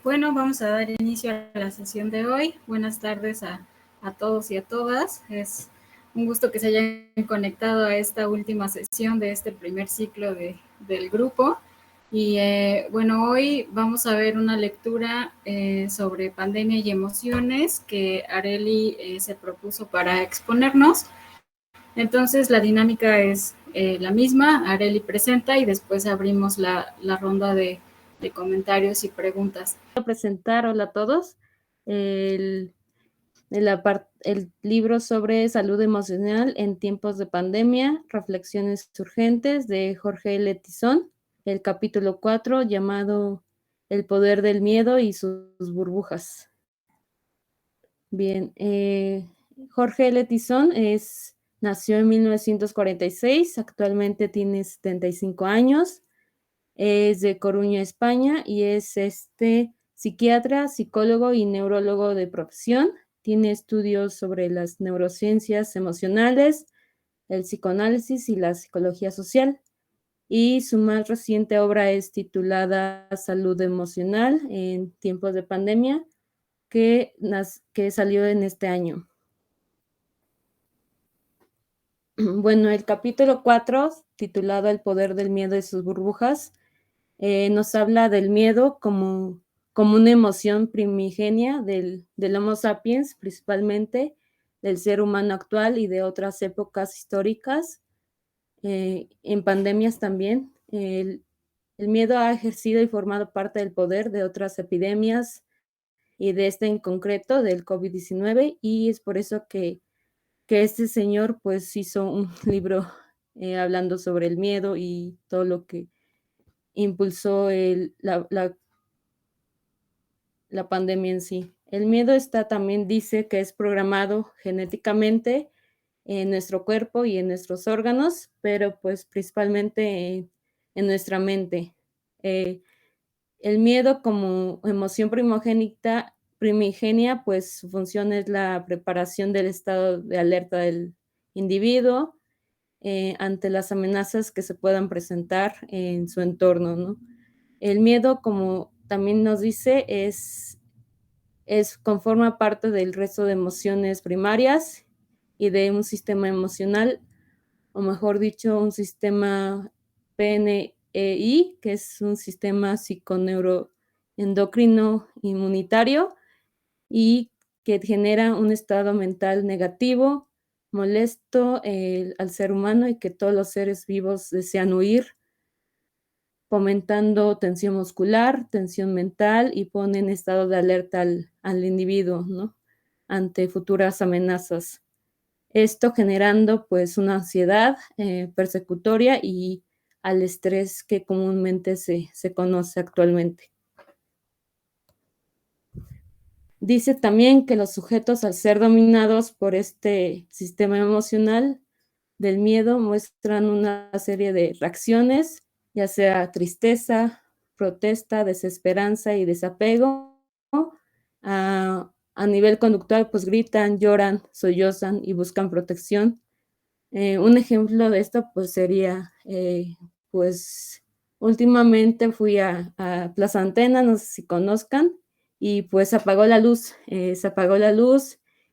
Bueno, vamos a dar inicio a la sesión de hoy. Buenas tardes a todos y a todas. Es un gusto que se hayan conectado a esta última sesión de este primer ciclo del grupo. Y bueno, hoy vamos a ver una lectura sobre pandemia y emociones que Areli se propuso para exponernos. Entonces, la dinámica es la misma. Areli presenta y después abrimos la ronda de comentarios y preguntas. Presentar, hola a todos, el libro sobre salud emocional en tiempos de pandemia, reflexiones urgentes de Jorge L. Tizón, el capítulo 4 llamado El poder del miedo y sus burbujas. Bien, Jorge L. Tizón nació en 1946, actualmente tiene 75 años, es de Coruña, España, y es psiquiatra, psicólogo y neurólogo de profesión. Tiene estudios sobre las neurociencias emocionales, el psicoanálisis y la psicología social. Y su más reciente obra es titulada Salud emocional en tiempos de pandemia, que salió en este año. Bueno, el capítulo 4, titulado El poder del miedo y sus burbujas, nos habla del miedo como una emoción primigenia del Homo sapiens, principalmente del ser humano actual y de otras épocas históricas, en pandemias también. El miedo ha ejercido y formado parte del poder de otras epidemias y de en concreto, del COVID-19, y es por eso que este señor pues hizo un libro hablando sobre el miedo y todo lo que impulsó la pandemia en sí. El miedo también dice que es programado genéticamente en nuestro cuerpo y en nuestros órganos, pero pues principalmente en nuestra mente. El miedo como emoción primigenia, pues su función es la preparación del estado de alerta del individuo ante las amenazas que se puedan presentar en su entorno, ¿no? El miedo, como también nos dice, conforma parte del resto de emociones primarias y de un sistema emocional, o mejor dicho, un sistema PNEI, que es un sistema psiconeuroendocrino inmunitario y que genera un estado mental negativo, molesto al ser humano y que todos los seres vivos desean huir, fomentando tensión muscular, tensión mental y pone en estado de alerta al individuo, ¿no? Ante futuras amenazas. Esto generando pues una ansiedad persecutoria y al estrés que comúnmente se conoce actualmente. Dice también que los sujetos, al ser dominados por este sistema emocional del miedo, muestran una serie de reacciones, ya sea tristeza, protesta, desesperanza y desapego. A nivel conductual, pues gritan, lloran, sollozan y buscan protección. Un ejemplo de esto pues sería, pues últimamente fui a Plaza Antena, no sé si conozcan, y pues se apagó la luz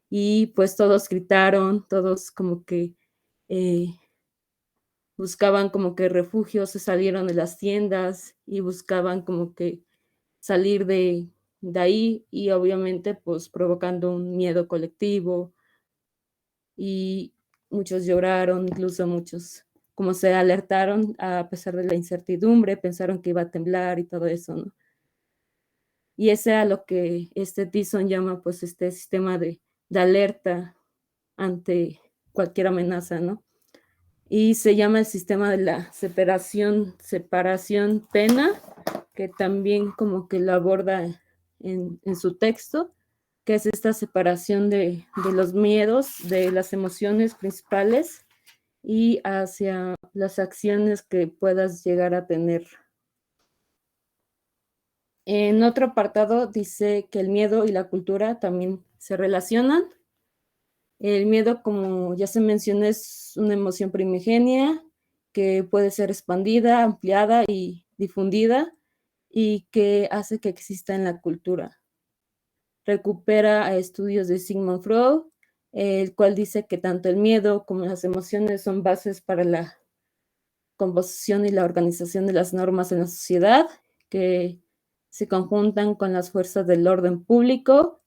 y pues todos gritaron, todos como que buscaban como que refugio, se salieron de las tiendas y buscaban como que salir de ahí, y obviamente pues provocando un miedo colectivo, y muchos lloraron, incluso muchos como se alertaron a pesar de la incertidumbre, pensaron que iba a temblar y todo eso, ¿no? Y ese es a lo que Tizón llama pues sistema de alerta ante cualquier amenaza, ¿no? Y se llama el sistema de la separación pena, que también como que lo aborda en su texto, que es esta separación de los miedos, de las emociones principales y hacia las acciones que puedas llegar a tener. En otro apartado dice que el miedo y la cultura también se relacionan. El miedo, como ya se mencionó, es una emoción primigenia que puede ser expandida, ampliada y difundida, y que hace que exista en la cultura. Recupera a estudios de Sigmund Freud, el cual dice que tanto el miedo como las emociones son bases para la composición y la organización de las normas en la sociedad, que se conjuntan con las fuerzas del orden público,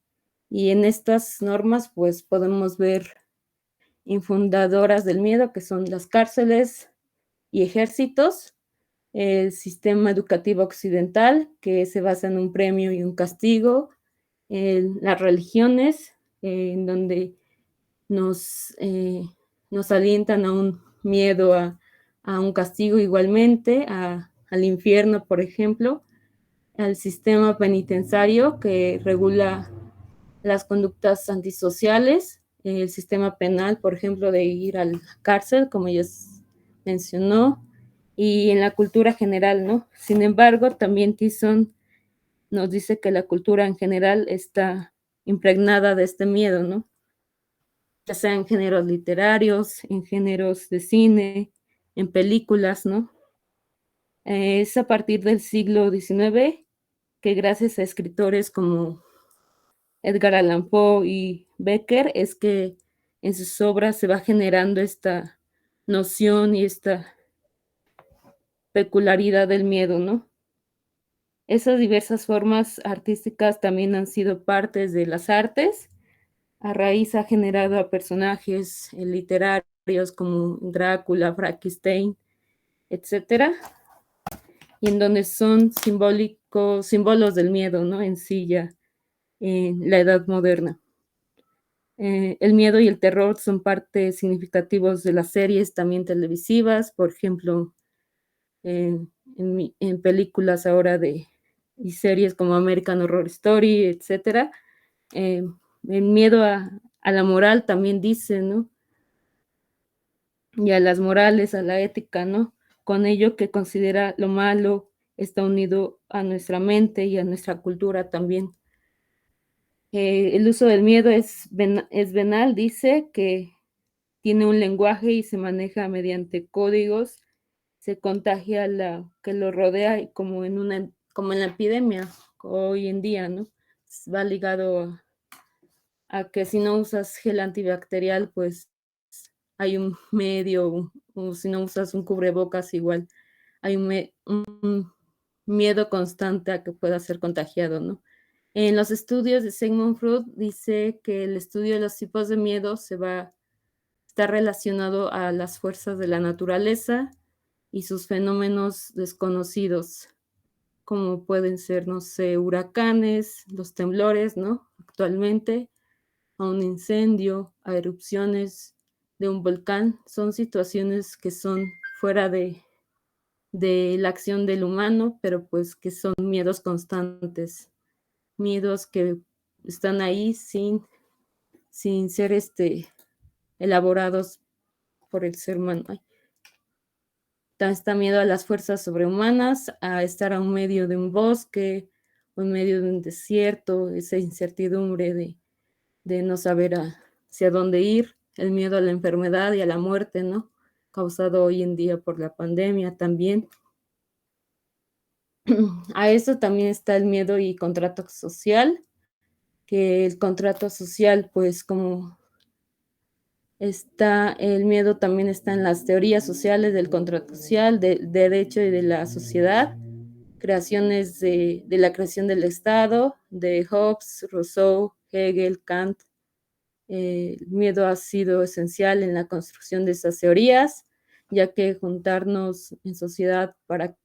y en estas normas pues podemos ver infundadoras del miedo, que son las cárceles y ejércitos, el sistema educativo occidental, que se basa en un premio y un castigo, las religiones, en donde nos alientan a un miedo a un castigo igualmente, al infierno, por ejemplo, al sistema penitenciario que regula las conductas antisociales, el sistema penal, por ejemplo, de ir a la cárcel, como ya mencionó, y en la cultura general, ¿no? Sin embargo, también Tyson nos dice que la cultura en general está impregnada de este miedo, ¿no? Ya sea en géneros literarios, en géneros de cine, en películas, ¿no? Es a partir del siglo XIX que gracias a escritores como Edgar Allan Poe y Becker es que en sus obras se va generando esta noción y esta peculiaridad del miedo, ¿no? Esas diversas formas artísticas también han sido partes de las artes. A raíz ha generado a personajes literarios como Drácula, Frankenstein, etcétera, y en donde son simbólicos, símbolos del miedo, ¿no? En sí ya, en la edad moderna. El miedo y el terror son partes significativos de las series también televisivas, por ejemplo, en películas ahora y series como American Horror Story, etcétera. El miedo a la moral también dice, ¿no? Y a las morales, a la ética, ¿no? Con ello que considera lo malo está unido a nuestra mente y a nuestra cultura también. El uso del miedo es venal, dice que tiene un lenguaje y se maneja mediante códigos, se contagia la que lo rodea como como en la epidemia hoy en día, ¿no? Va ligado a que si no usas gel antibacterial, pues hay un medio, o si no usas un cubrebocas igual, hay un miedo constante a que pueda ser contagiado, ¿no? En los estudios de Sigmund Freud dice que el estudio de los tipos de miedo está relacionado a las fuerzas de la naturaleza y sus fenómenos desconocidos, como pueden ser, no sé, huracanes, los temblores, ¿no? Actualmente, a un incendio, a erupciones de un volcán, son situaciones que son fuera de la acción del humano, pero pues que son miedos constantes, miedos que están ahí sin ser elaborados por el ser humano. Está miedo a las fuerzas sobrehumanas, a estar a un medio de un bosque o en medio de un desierto, esa incertidumbre de no saber hacia dónde ir, el miedo a la enfermedad y a la muerte, ¿no? Causado hoy en día por la pandemia también. A eso también está el miedo y contrato social, que el contrato social, pues como el miedo también está en las teorías sociales del contrato social, del derecho y de la sociedad, creaciones de la creación del Estado, de Hobbes, Rousseau, Hegel, Kant. El miedo ha sido esencial en la construcción de esas teorías, ya que juntarnos en sociedad para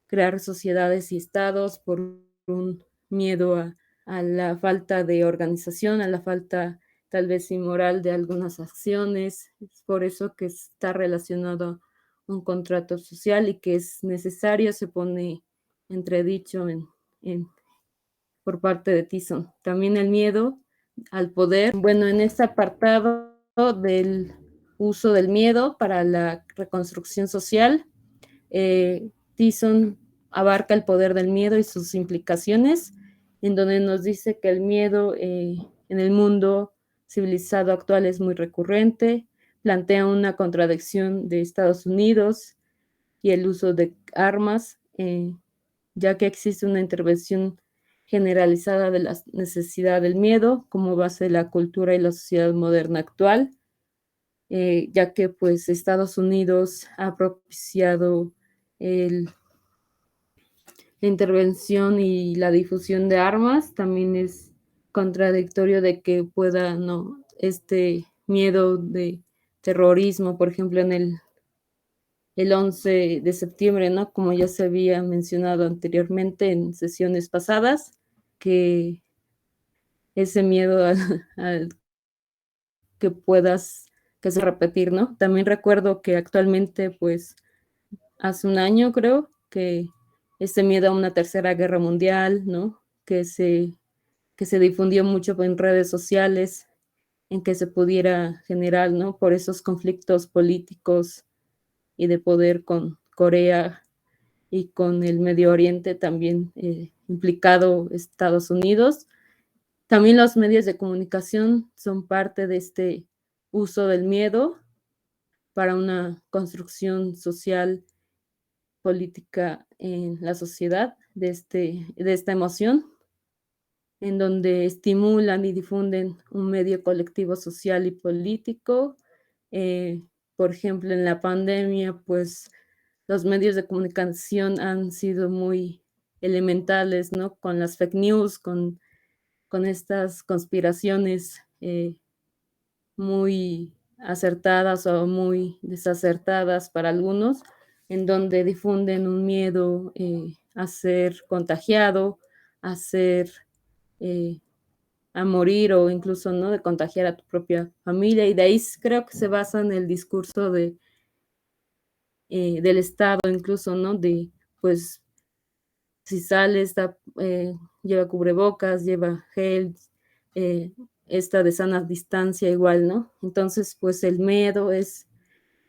crear sociedades y estados por un miedo a la falta de organización, a la falta tal vez inmoral de algunas acciones. Es por eso que está relacionado un contrato social y que es necesario, se pone entredicho por parte de Tyson. También el miedo al poder. Bueno, en este apartado del uso del miedo para la reconstrucción social, Tyson abarca el poder del miedo y sus implicaciones, en donde nos dice que el miedo en el mundo civilizado actual es muy recurrente, plantea una contradicción de Estados Unidos y el uso de armas ya que existe una intervención generalizada de la necesidad del miedo como base de la cultura y la sociedad moderna actual, ya que pues Estados Unidos ha propiciado la intervención y la difusión de armas. También es contradictorio de que pueda, no, este miedo de terrorismo, por ejemplo, en el 11 de septiembre, ¿no? Como ya se había mencionado anteriormente en sesiones pasadas, que ese miedo al que puedas que se repetir, ¿no? También recuerdo que actualmente, pues, hace un año creo que este miedo a una tercera guerra mundial, ¿no? Que se difundió mucho en redes sociales, en que se pudiera generar, ¿no? Por esos conflictos políticos y de poder con Corea y con el Medio Oriente también implicado Estados Unidos. También los medios de comunicación son parte de este uso del miedo para una construcción social, política en la sociedad de esta emoción, en donde estimulan y difunden un medio colectivo social y político. Eh, por ejemplo, en la pandemia, pues los medios de comunicación han sido muy elementales, ¿no? Con las fake news, con estas conspiraciones muy acertadas o muy desacertadas para algunos, en donde difunden un miedo a ser contagiado, a ser eh, a morir o incluso no de contagiar a tu propia familia, y de ahí creo que se basa en el discurso del Estado incluso, ¿no? De pues si sales, lleva cubrebocas, lleva gel, eh, esta de sana distancia igual, ¿no? Entonces, pues el miedo es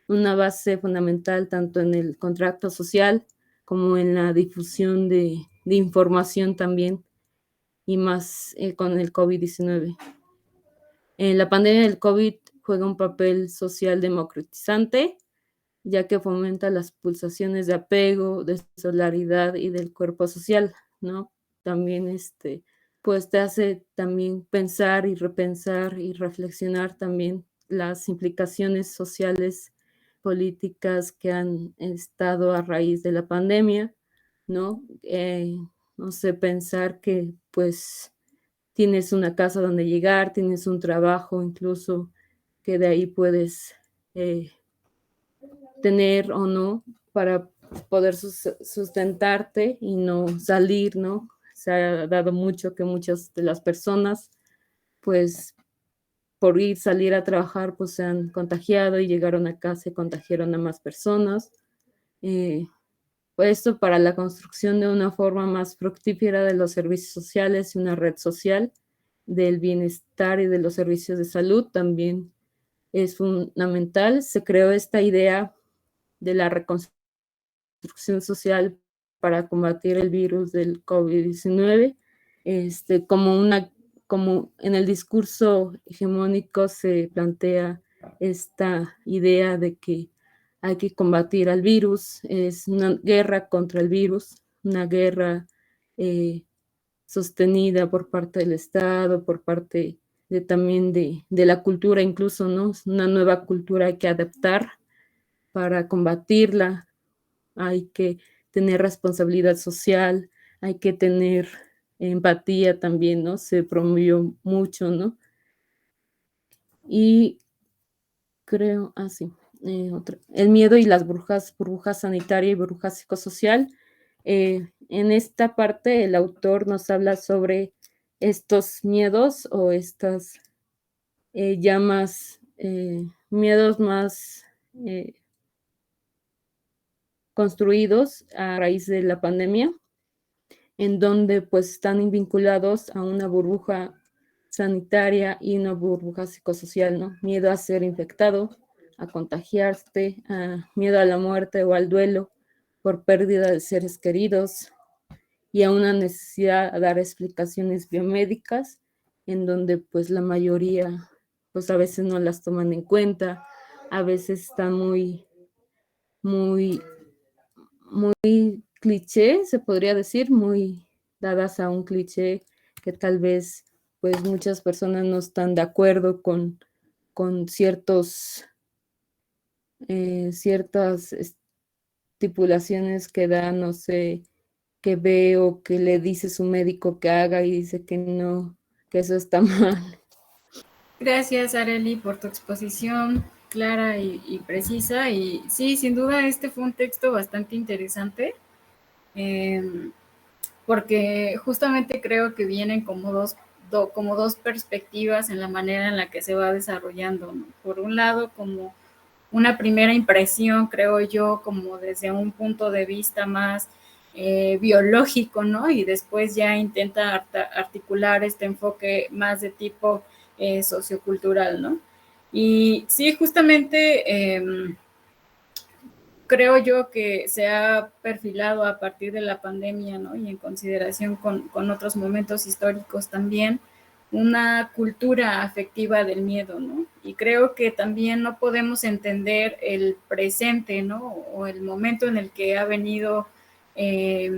una base fundamental tanto en el contrato social como en la difusión de información también, y más con el COVID-19. La pandemia del COVID juega un papel social democratizante, ya que fomenta las pulsaciones de apego, de solidaridad y del cuerpo social, ¿no? También pues te hace también pensar y repensar y reflexionar también las implicaciones sociales, políticas que han estado a raíz de la pandemia, ¿no? No sé, pensar que pues tienes una casa donde llegar, tienes un trabajo incluso que de ahí puedes tener o no para poder sustentarte y no salir, ¿no? Se ha dado mucho que muchas de las personas, pues por salir a trabajar, pues se han contagiado y llegaron a casa y contagiaron a más personas. Pues esto para la construcción de una forma más fructífera de los servicios sociales y una red social del bienestar y de los servicios de salud también es fundamental. Se creó esta idea de la reconstrucción social para combatir el virus del COVID-19, como en el discurso hegemónico se plantea esta idea de que hay que combatir al virus, es una guerra contra el virus, una guerra eh, sostenida por parte del Estado, por parte también de la cultura, incluso, ¿no? Es una nueva cultura hay que adaptar para combatirla, hay que tener responsabilidad social, hay que tener empatía también, ¿no? Se promovió mucho, ¿no? Y creo, sí, el miedo y las burbuja sanitaria y burbuja psicosocial. En esta parte el autor nos habla sobre estos miedos o estas miedos más construidos a raíz de la pandemia, en donde pues están vinculados a una burbuja sanitaria y una burbuja psicosocial, ¿no? Miedo a ser infectado, a contagiarte, miedo a la muerte o al duelo por pérdida de seres queridos, y a una necesidad de dar explicaciones biomédicas, en donde pues la mayoría pues a veces no las toman en cuenta, a veces están muy, muy, muy cliché, se podría decir, muy dadas a un cliché que tal vez pues muchas personas no están de acuerdo con ciertas estipulaciones que da, no sé, que ve o que le dice su médico que haga y dice que no, que eso está mal. Gracias, Areli, por tu exposición clara y precisa. Y sí, sin duda este fue un texto bastante interesante, eh, porque justamente creo que vienen como como dos perspectivas en la manera en la que se va desarrollando, ¿no? Por un lado, como una primera impresión, creo yo, como desde un punto de vista más biológico, ¿no? Y después ya intenta articular este enfoque más de tipo sociocultural, ¿no? Y sí, justamente creo yo que se ha perfilado a partir de la pandemia, ¿no? Y en consideración con otros momentos históricos también, una cultura afectiva del miedo, ¿no? Y creo que también no podemos entender el presente, ¿no? O el momento en el que ha venido eh,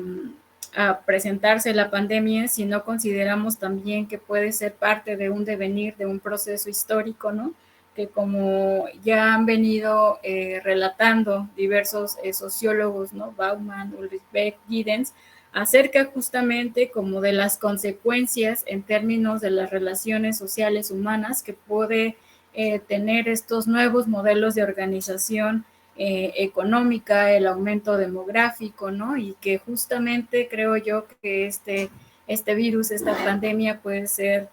a presentarse la pandemia si no consideramos también que puede ser parte de un devenir, de un proceso histórico, ¿no? Que como ya han venido relatando diversos sociólogos, ¿no? Bauman, Ulrich Beck, Giddens, acerca justamente como de las consecuencias en términos de las relaciones sociales humanas que puede tener estos nuevos modelos de organización económica, el aumento demográfico, ¿no? Y que justamente creo yo que este virus, esta pandemia puede ser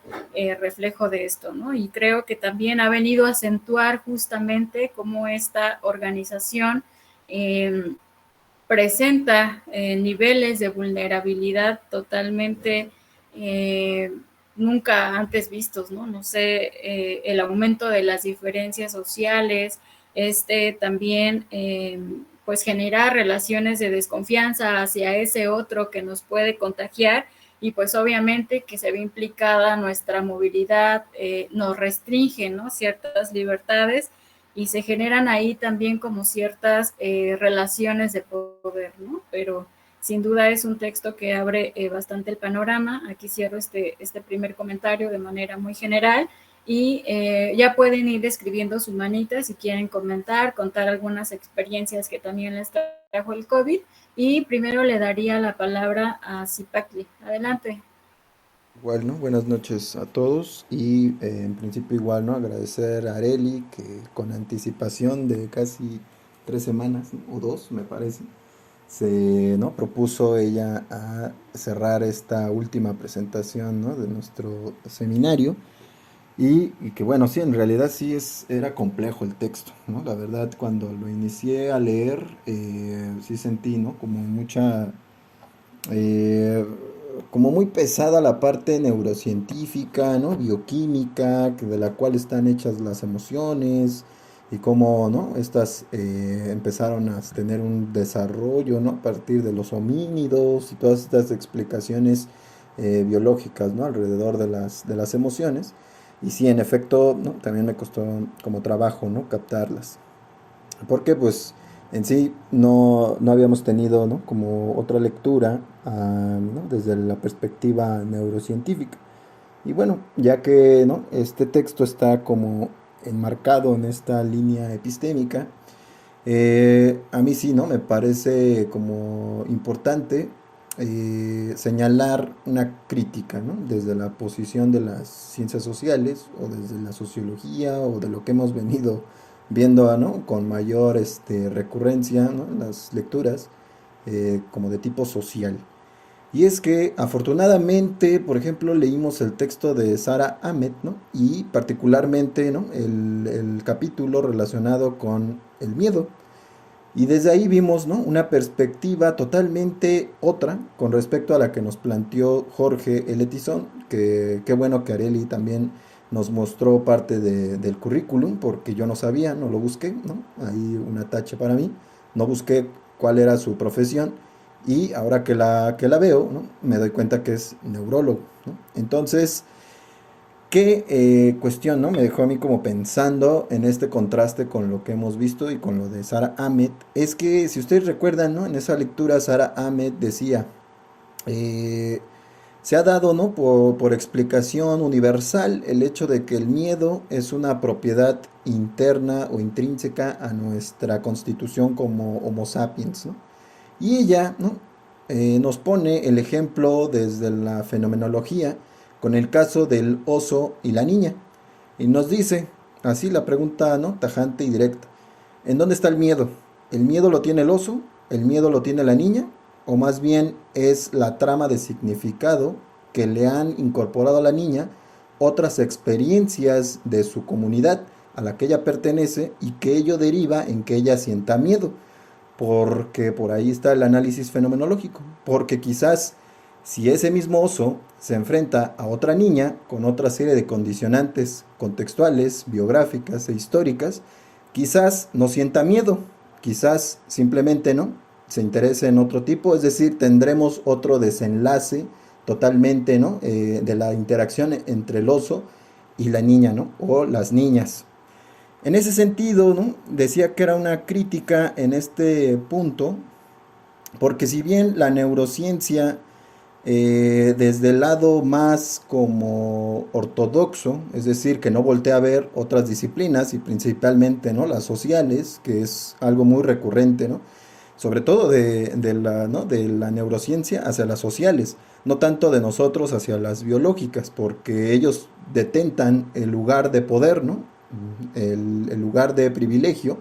reflejo de esto, ¿no? Y creo que también ha venido a acentuar justamente cómo esta organización presenta niveles de vulnerabilidad totalmente nunca antes vistos, ¿no? No sé, el aumento de las diferencias sociales, también, pues generar relaciones de desconfianza hacia ese otro que nos puede contagiar y pues obviamente que se ve implicada nuestra movilidad, nos restringe, ¿no? Ciertas libertades y se generan ahí también como ciertas relaciones de poder, ¿no? Pero sin duda es un texto que abre bastante el panorama. Aquí cierro este primer comentario de manera muy general y ya pueden ir escribiendo su manita si quieren comentar, contar algunas experiencias que también les trajo el COVID. Y primero le daría la palabra a Zipacli. Adelante. Igual, ¿no? Buenas noches a todos y en principio igual, ¿no? Agradecer a Areli que con anticipación de casi 3 semanas, ¿no? O dos, me parece, ¿no? Propuso ella a cerrar esta última presentación, ¿no? De nuestro seminario y que bueno, sí, en realidad sí era complejo el texto, ¿no? La verdad, cuando lo inicié a leer, sí sentí, ¿no? Como mucha eh, como muy pesada la parte neurocientífica, ¿no? Bioquímica, de la cual están hechas las emociones y cómo, ¿no? Estas empezaron a tener un desarrollo, ¿no? A partir de los homínidos y todas estas explicaciones biológicas, ¿no? Alrededor de las emociones. Y sí, en efecto, ¿no? También me costó como trabajo, ¿no? Captarlas. Porque pues en sí no habíamos tenido, ¿no? Como otra lectura, ¿no? Desde la perspectiva neurocientífica. Y bueno, ya que, ¿no? Este texto está como enmarcado en esta línea epistémica, a mí sí, ¿no? Me parece como importante señalar una crítica, ¿no? Desde la posición de las ciencias sociales o desde la sociología o de lo que hemos venido viendo, ¿no? Con mayor recurrencia, ¿no? Las lecturas como de tipo social. Y es que afortunadamente, por ejemplo, leímos el texto de Sara Ahmed, ¿no? Y particularmente, ¿no? El capítulo relacionado con el miedo. Y desde ahí vimos, ¿no? Una perspectiva totalmente otra con respecto a la que nos planteó Jorge Eletizón, que qué bueno que Areli también nos mostró parte del currículum, porque yo no sabía, no lo busqué, ¿no? Ahí una tacha para mí, no busqué cuál era su profesión y ahora que la veo, ¿no? Me doy cuenta que es neurólogo, ¿no? Entonces, ¿Qué cuestión, ¿no? Me dejó a mí como pensando en este contraste con lo que hemos visto y con lo de Sara Ahmed? Es que, si ustedes recuerdan, ¿no? En esa lectura Sara Ahmed decía, eh, se ha dado, ¿no? Por explicación universal el hecho de que el miedo es una propiedad interna o intrínseca a nuestra constitución como Homo sapiens, ¿no? Y ella, ¿no? Nos pone el ejemplo desde la fenomenología con el caso del oso y la niña. Y nos dice, así la pregunta, ¿no? Tajante y directa. ¿En dónde está el miedo? ¿El miedo lo tiene el oso? ¿El miedo lo tiene la niña? ¿O más bien es la trama de significado que le han incorporado a la niña otras experiencias de su comunidad a la que ella pertenece y que ello deriva en que ella sienta miedo? Porque por ahí está el análisis fenomenológico, porque quizás si ese mismo oso se enfrenta a otra niña con otra serie de condicionantes contextuales, biográficas e históricas, quizás no sienta miedo, quizás simplemente no, se interese en otro tipo, es decir, tendremos otro desenlace totalmente, ¿no? De la interacción entre el oso y la niña, ¿no? O las niñas. En ese sentido, ¿no? Decía que era una crítica en este punto, porque si bien la neurociencia, desde el lado más como ortodoxo, es decir, que no voltea a ver otras disciplinas y principalmente, ¿no? Las sociales, que es algo muy recurrente, ¿no? Sobre todo ¿no? de la neurociencia hacia las sociales, no tanto de nosotros hacia las biológicas, porque ellos detentan el lugar de poder, ¿no? El lugar de privilegio,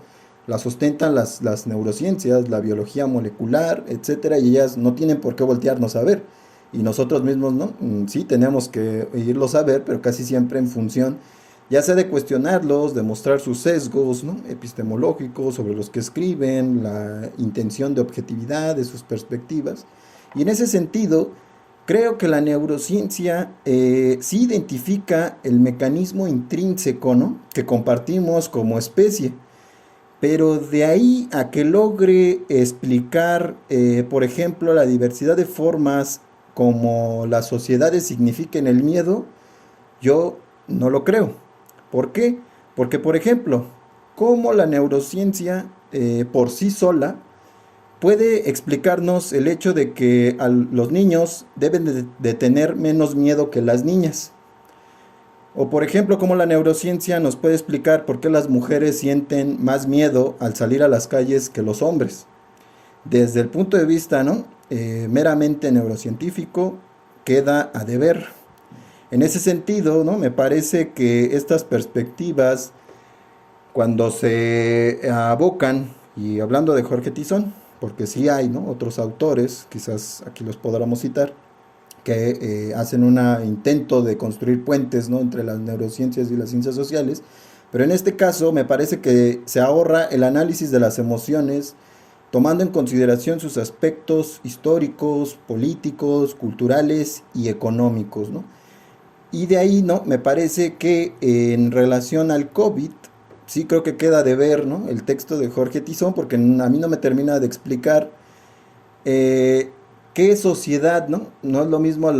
la sustentan las neurociencias, la biología molecular, etcétera, y ellas no tienen por qué voltearnos a ver. Y nosotros mismos, ¿no? Sí tenemos que irlos a ver, pero casi siempre en función, ya sea de cuestionarlos, de mostrar sus sesgos, ¿no? Epistemológicos sobre los que escriben, la intención de objetividad de sus perspectivas. Y en ese sentido, creo que la neurociencia sí identifica el mecanismo intrínseco, ¿no? Que compartimos como especie, pero de ahí a que logre explicar, por ejemplo, la diversidad de formas como las sociedades signifiquen el miedo, yo no lo creo. ¿Por qué? Porque, por ejemplo, cómo la neurociencia por sí sola puede explicarnos el hecho de que los niños deben de tener menos miedo que las niñas. O por ejemplo, cómo la neurociencia nos puede explicar por qué las mujeres sienten más miedo al salir a las calles que los hombres. Desde el punto de vista, ¿no? Meramente neurocientífico, queda a deber. En ese sentido, ¿no? Me parece que estas perspectivas, cuando se abocan, y hablando de Jorge Tizón, porque sí hay, ¿no? Otros autores, quizás aquí los podamos citar, que hacen un intento de construir puentes, ¿no? Entre las neurociencias y las ciencias sociales, pero en este caso me parece que se ahorra el análisis de las emociones, tomando en consideración sus aspectos históricos, políticos, culturales y económicos, ¿no? Y de ahí, ¿no? Me parece que en relación al COVID, sí creo que queda de ver, ¿no? El texto de Jorge Tizón, porque a mí no me termina de explicar qué sociedad, ¿no? No es lo mismo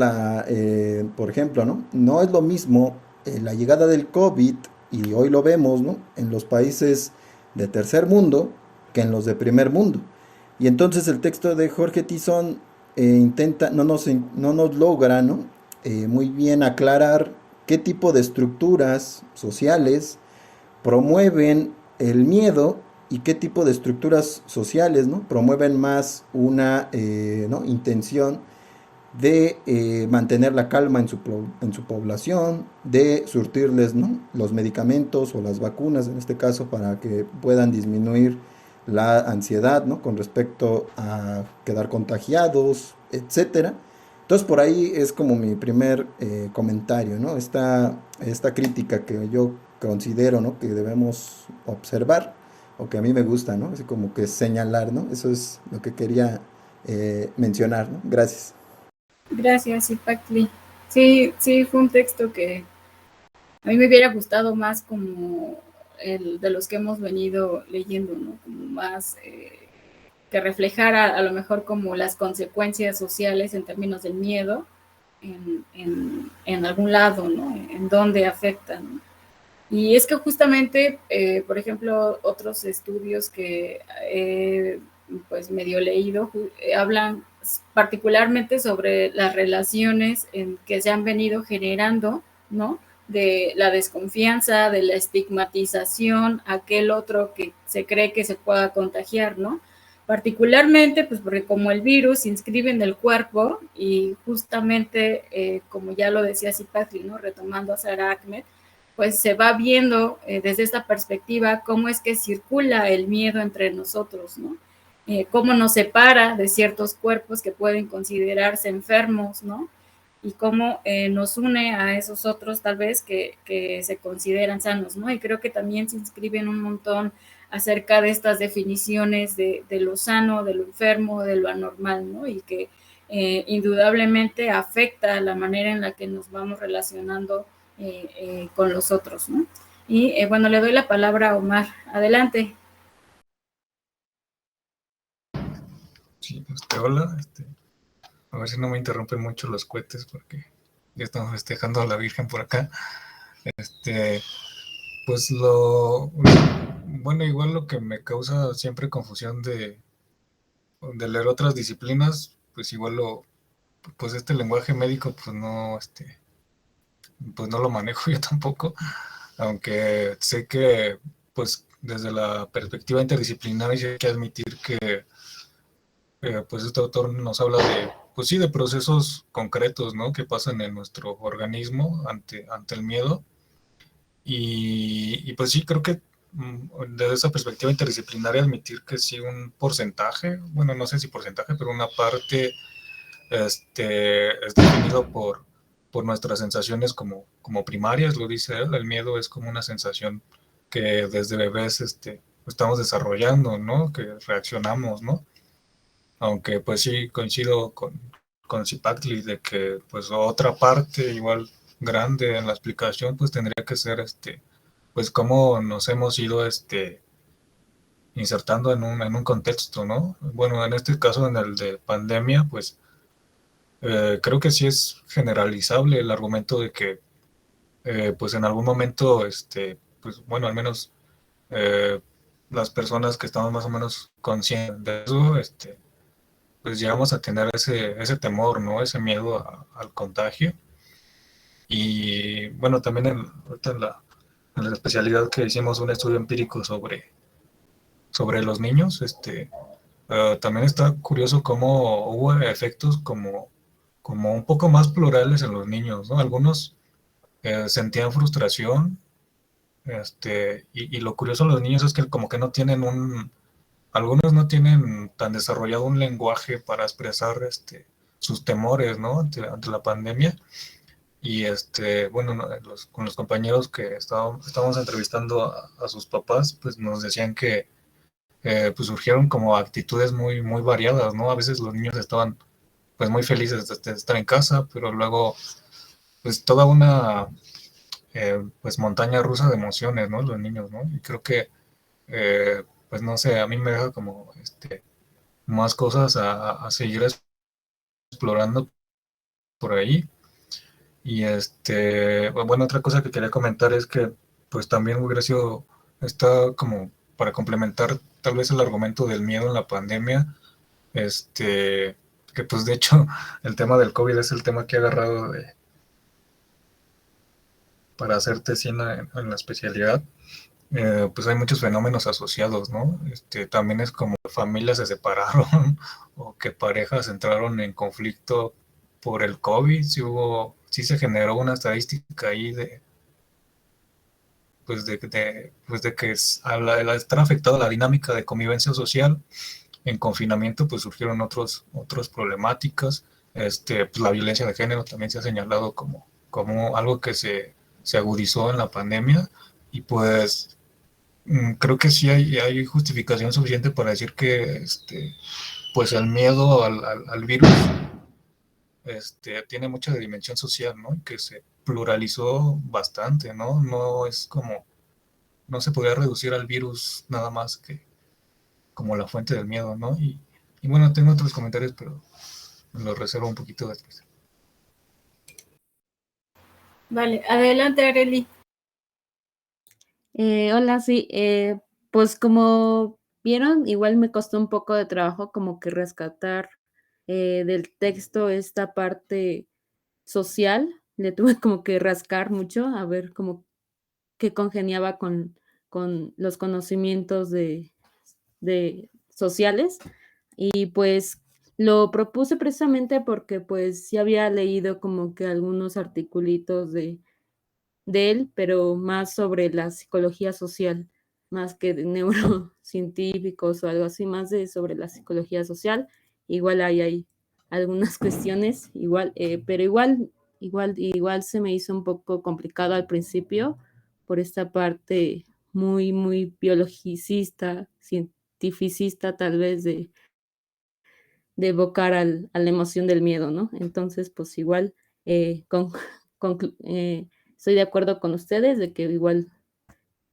por ejemplo, ¿no? No es lo mismo la llegada del COVID, y hoy lo vemos, ¿no? En los países de tercer mundo que en los de primer mundo. Y entonces el texto de Jorge Tizón no nos logra, ¿no? Muy bien aclarar qué tipo de estructuras sociales promueven el miedo y qué tipo de estructuras sociales, ¿no? Promueven más una ¿no? intención de mantener la calma en su población, de surtirles, ¿no? Los medicamentos o las vacunas, en este caso, para que puedan disminuir la ansiedad, ¿no? Con respecto a quedar contagiados, etcétera. Entonces, por ahí es como mi primer comentario, ¿no? Esta crítica que yo considero, ¿no? Que debemos observar, o que a mí me gusta, ¿no? Así como que señalar, ¿no? Eso es lo que quería mencionar, ¿no? Gracias. Gracias, Ipacli. Sí, sí, fue un texto que a mí me hubiera gustado más como el de los que hemos venido leyendo, ¿no? Como más que reflejara a lo mejor como las consecuencias sociales en términos del miedo, en algún lado, ¿no? En dónde afecta, ¿no? Y es que justamente, por ejemplo, otros estudios que pues medio leído hablan particularmente sobre las relaciones que se han venido generando, ¿no? De la desconfianza, de la estigmatización, aquel otro que se cree que se pueda contagiar, ¿no? Particularmente, pues porque como el virus se inscribe en el cuerpo y justamente, como ya lo decía Zipatli, ¿no? Retomando a Sara Ahmed, pues se va viendo desde esta perspectiva cómo es que circula el miedo entre nosotros, ¿no? Cómo nos separa de ciertos cuerpos que pueden considerarse enfermos, ¿no? Y cómo nos une a esos otros tal vez que se consideran sanos, ¿no? Y creo que también se inscriben un montón acerca de estas definiciones de lo sano, de lo enfermo, de lo anormal, ¿no? Y que indudablemente afecta la manera en la que nos vamos relacionando con los otros, ¿no? Y bueno, le doy la palabra a Omar. Adelante. Sí, hola, a ver si no me interrumpen mucho los cohetes porque ya estamos festejando a la Virgen por acá. Pues bueno, igual lo que me causa siempre confusión de leer otras disciplinas, pues igual pues este lenguaje médico, pues no lo manejo yo tampoco, aunque sé que, pues desde la perspectiva interdisciplinaria hay que admitir que pues este autor nos habla de, pues sí, de procesos concretos, ¿no? Que pasan en nuestro organismo ante el miedo. Y pues sí, creo que desde esa perspectiva interdisciplinaria admitir que sí un porcentaje, bueno, no sé si porcentaje, pero una parte es definido por nuestras sensaciones como primarias, lo dice él. El miedo es como una sensación que desde bebés estamos desarrollando, ¿no? Que reaccionamos, ¿no? Aunque pues sí coincido con Zipatli de que pues otra parte igual grande en la explicación pues tendría que ser pues cómo nos hemos ido insertando en un contexto, ¿no? Bueno, en este caso, en el de pandemia, pues creo que sí es generalizable el argumento de que pues en algún momento, pues bueno, al menos eh, las personas que estamos más o menos conscientes de eso, pues llegamos a tener ese temor, ¿no? Ese miedo al contagio. Y bueno, también ahorita en la especialidad que hicimos un estudio empírico sobre los niños, también está curioso cómo hubo efectos como un poco más plurales en los niños, ¿no? Algunos sentían frustración, y lo curioso de los niños es que como que no tienen algunos no tienen tan desarrollado un lenguaje para expresar sus temores, ¿no? Ante la pandemia. Y bueno, no, con los compañeros que estábamos entrevistando a sus papás, pues nos decían que pues surgieron como actitudes muy, muy variadas, ¿no? A veces los niños estaban pues muy felices de estar en casa, pero luego pues toda una pues montaña rusa de emociones, ¿no? Los niños, ¿no? Y creo que pues no sé, a mí me deja como más cosas a seguir explorando por ahí. Y bueno, otra cosa que quería comentar es que pues también hubiera sido, está como para complementar tal vez el argumento del miedo en la pandemia, que pues de hecho el tema del COVID es el tema que he agarrado para hacer tesina en la especialidad. Pues hay muchos fenómenos asociados, ¿no? También es como familias se separaron o que parejas entraron en conflicto por el COVID, sí se generó una estadística ahí pues de que al estar afectada la dinámica de convivencia social, en confinamiento pues surgieron otras problemáticas, pues la violencia de género también se ha señalado como algo que se agudizó en la pandemia y pues creo que sí hay justificación suficiente para decir que pues el miedo al virus tiene mucha dimensión social, ¿no? Y que se pluralizó bastante, ¿no? No es como, no se podría reducir al virus nada más que como la fuente del miedo, ¿no? Y bueno, tengo otros comentarios, pero me los reservo un poquito después. Vale, adelante, Areli. Hola, sí, pues como vieron, igual me costó un poco de trabajo como que rescatar del texto esta parte social, le tuve como que rascar mucho a ver como que congeniaba con los conocimientos de sociales y pues lo propuse precisamente porque pues ya había leído como que algunos articulitos de él, pero más sobre la psicología social, más que de neurocientíficos o algo así, más de sobre la psicología social. Igual hay algunas cuestiones, igual, pero igual se me hizo un poco complicado al principio por esta parte muy biologicista, cientificista tal vez de evocar a la emoción del miedo, ¿no? Entonces, pues igual, con, estoy de acuerdo con ustedes de que igual,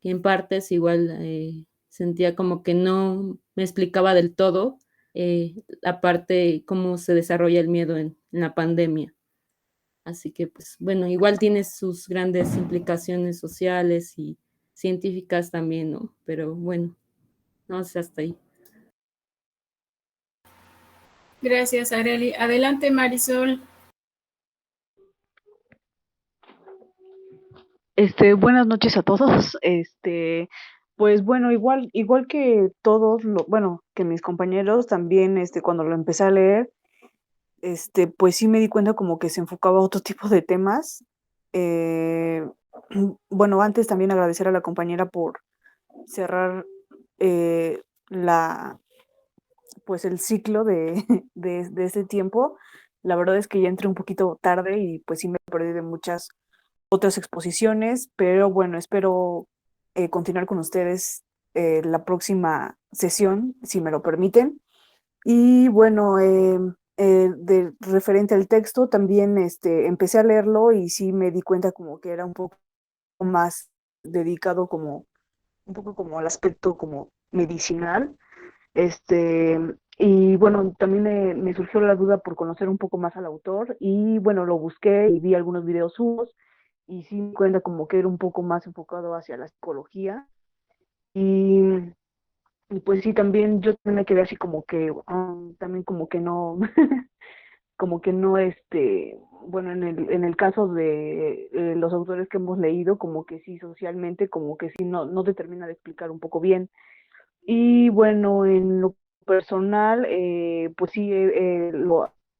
que en partes igual sentía como que no me explicaba del todo la parte, cómo se desarrolla el miedo en la pandemia. Así que, pues bueno, igual tiene sus grandes implicaciones sociales y científicas también, ¿no? Pero bueno, no sé, hasta ahí. Gracias, Areli. Adelante, Marisol. Buenas noches a todos. Pues bueno, igual que todos, bueno, que mis compañeros también, cuando lo empecé a leer, pues sí me di cuenta como que se enfocaba a otro tipo de temas. Eh, bueno, antes también agradecer a la compañera por cerrar eh, la, pues el ciclo de, de ese tiempo. La verdad es que ya entré un poquito tarde y pues sí me perdí de muchas otras exposiciones, pero bueno, espero continuar con ustedes la próxima sesión, si me lo permiten. Y bueno, de referente al texto, también empecé a leerlo y sí me di cuenta como que era un poco más dedicado como, un poco como al aspecto como medicinal. Este, y bueno, también me surgió la duda por conocer un poco más al autor y bueno, lo busqué y vi algunos videos suyos y sí me cuenta como que era un poco más enfocado hacia la psicología y, y pues sí, también yo también me quedé así como que también como que no, como que no, bueno, en el caso de los autores que hemos leído, como que sí, socialmente, como que sí, no te termina de explicar un poco bien. Y bueno, en lo personal, pues sí, en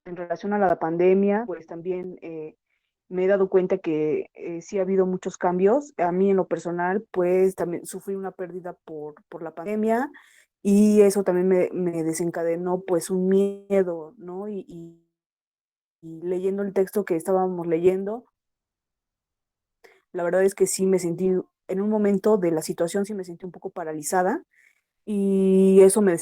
relación a la pandemia, pues también me he dado cuenta que sí ha habido muchos cambios. A mí en lo personal, pues también sufrí una pérdida por la pandemia y eso también me desencadenó pues un miedo, ¿no? Y leyendo el texto que estábamos leyendo, la verdad es que sí me sentí, en un momento de la situación sí me sentí un poco paralizada y eso me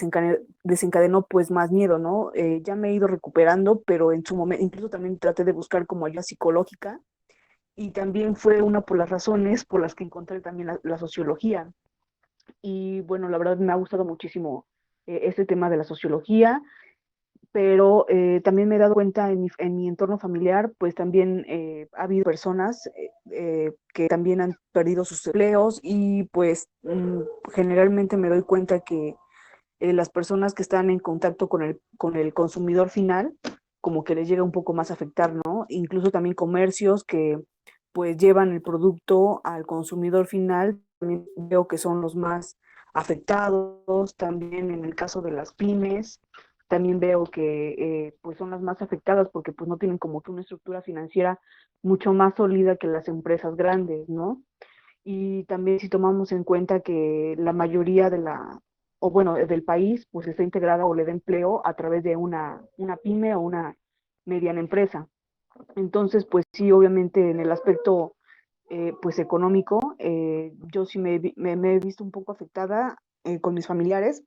desencadenó pues más miedo, ¿no? Ya me he ido recuperando, pero en su momento, incluso también traté de buscar como ayuda psicológica y también fue una por las razones por las que encontré también la sociología. Y bueno, la verdad me ha gustado muchísimo este tema de la sociología, pero también me he dado cuenta en mi entorno familiar, pues también ha habido personas que también han perdido sus empleos y pues generalmente me doy cuenta que las personas que están en contacto con el consumidor final, como que les llega un poco más a afectar, ¿no? Incluso también comercios que pues llevan el producto al consumidor final, también veo que son los más afectados, también en el caso de las pymes, también veo que pues son las más afectadas porque pues no tienen como que una estructura financiera mucho más sólida que las empresas grandes, ¿no? Y también si tomamos en cuenta que la mayoría de o bueno, del país, pues está integrada o le da empleo a través de una pyme o una mediana empresa. Entonces, pues sí, obviamente en el aspecto pues económico, yo sí me he visto un poco afectada con mis familiares.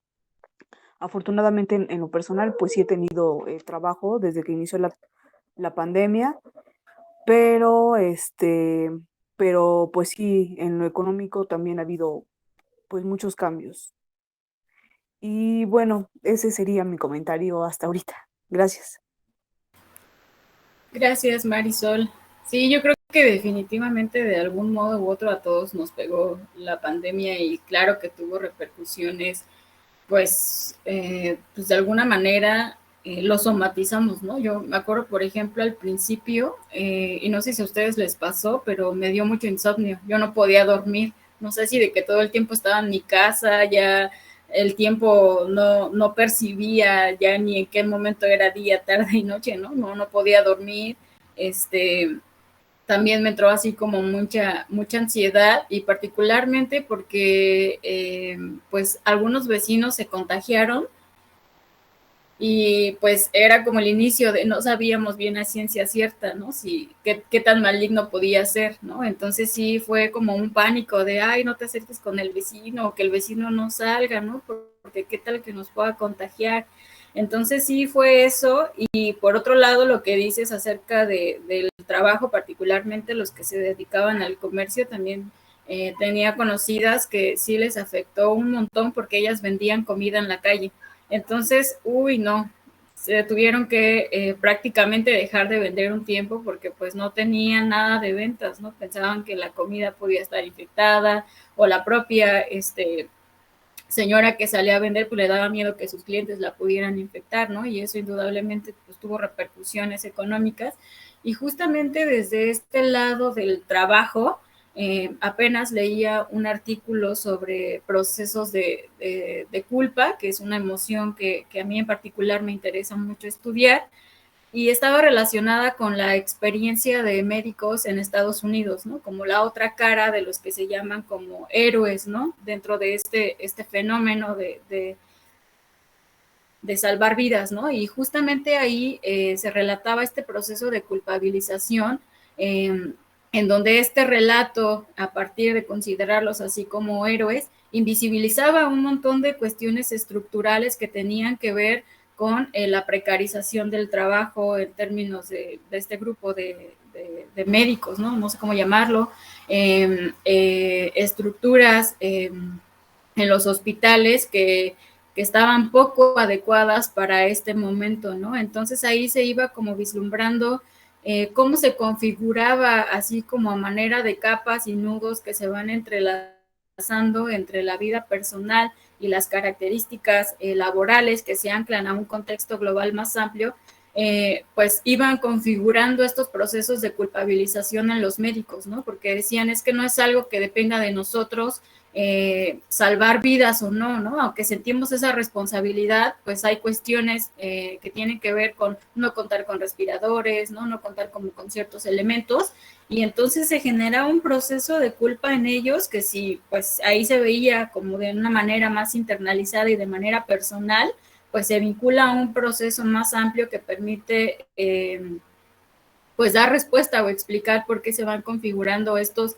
Afortunadamente en lo personal, pues sí he tenido trabajo desde que inició la pandemia, pero pero pues sí, en lo económico también ha habido pues muchos cambios. Y bueno, ese sería mi comentario hasta ahorita. Gracias. Gracias, Marisol. Sí, yo creo que definitivamente de algún modo u otro a todos nos pegó la pandemia y claro que tuvo repercusiones, pues de alguna manera lo somatizamos, ¿no? Yo me acuerdo, por ejemplo, al principio, y no sé si a ustedes les pasó, pero me dio mucho insomnio. Yo no podía dormir, no sé si de que todo el tiempo estaba en mi casa, ya el tiempo no percibía ya ni en qué momento era día, tarde y noche, ¿no? No podía dormir. Este, también me entró así como mucha ansiedad y particularmente porque pues algunos vecinos se contagiaron y pues era como el inicio de no sabíamos bien a ciencia cierta, ¿no? Si qué tan maligno podía ser, ¿no? Entonces sí fue como un pánico de, ay, no te acerques con el vecino o que el vecino no salga, ¿no? Porque qué tal que nos pueda contagiar. Entonces sí fue eso y por otro lado lo que dices acerca del trabajo, particularmente los que se dedicaban al comercio, también tenía conocidas que sí les afectó un montón porque ellas vendían comida en la calle. Entonces, uy, no, se tuvieron que prácticamente dejar de vender un tiempo porque pues no tenían nada de ventas, ¿no? Pensaban que la comida podía estar infectada o la propia señora que salía a vender pues le daba miedo que sus clientes la pudieran infectar, ¿no? Y eso indudablemente pues tuvo repercusiones económicas. Y justamente desde este lado del trabajo, apenas leía un artículo sobre procesos de culpa, que es una emoción que a mí en particular me interesa mucho estudiar, y estaba relacionada con la experiencia de médicos en Estados Unidos, ¿no? Como la otra cara de los que se llaman como héroes, ¿no? Dentro de este fenómeno de salvar vidas, ¿no? Y justamente ahí se relataba este proceso de culpabilización, en donde este relato, a partir de considerarlos así como héroes, invisibilizaba un montón de cuestiones estructurales que tenían que ver con la precarización del trabajo en términos de este grupo de médicos, ¿no? No sé cómo llamarlo, estructuras en los hospitales que estaban poco adecuadas para este momento, ¿no? Entonces ahí se iba como vislumbrando cómo se configuraba así como a manera de capas y nudos que se van entrelazando entre la vida personal y las características laborales que se anclan a un contexto global más amplio, pues iban configurando estos procesos de culpabilización en los médicos, ¿no? Porque decían, es que no es algo que dependa de nosotros, salvar vidas o no, ¿no? Aunque sentimos esa responsabilidad, pues hay cuestiones que tienen que ver con no contar con respiradores, ¿no? No contar con ciertos elementos, y entonces se genera un proceso de culpa en ellos que si pues ahí se veía como de una manera más internalizada y de manera personal, pues se vincula a un proceso más amplio que permite pues dar respuesta o explicar por qué se van configurando estos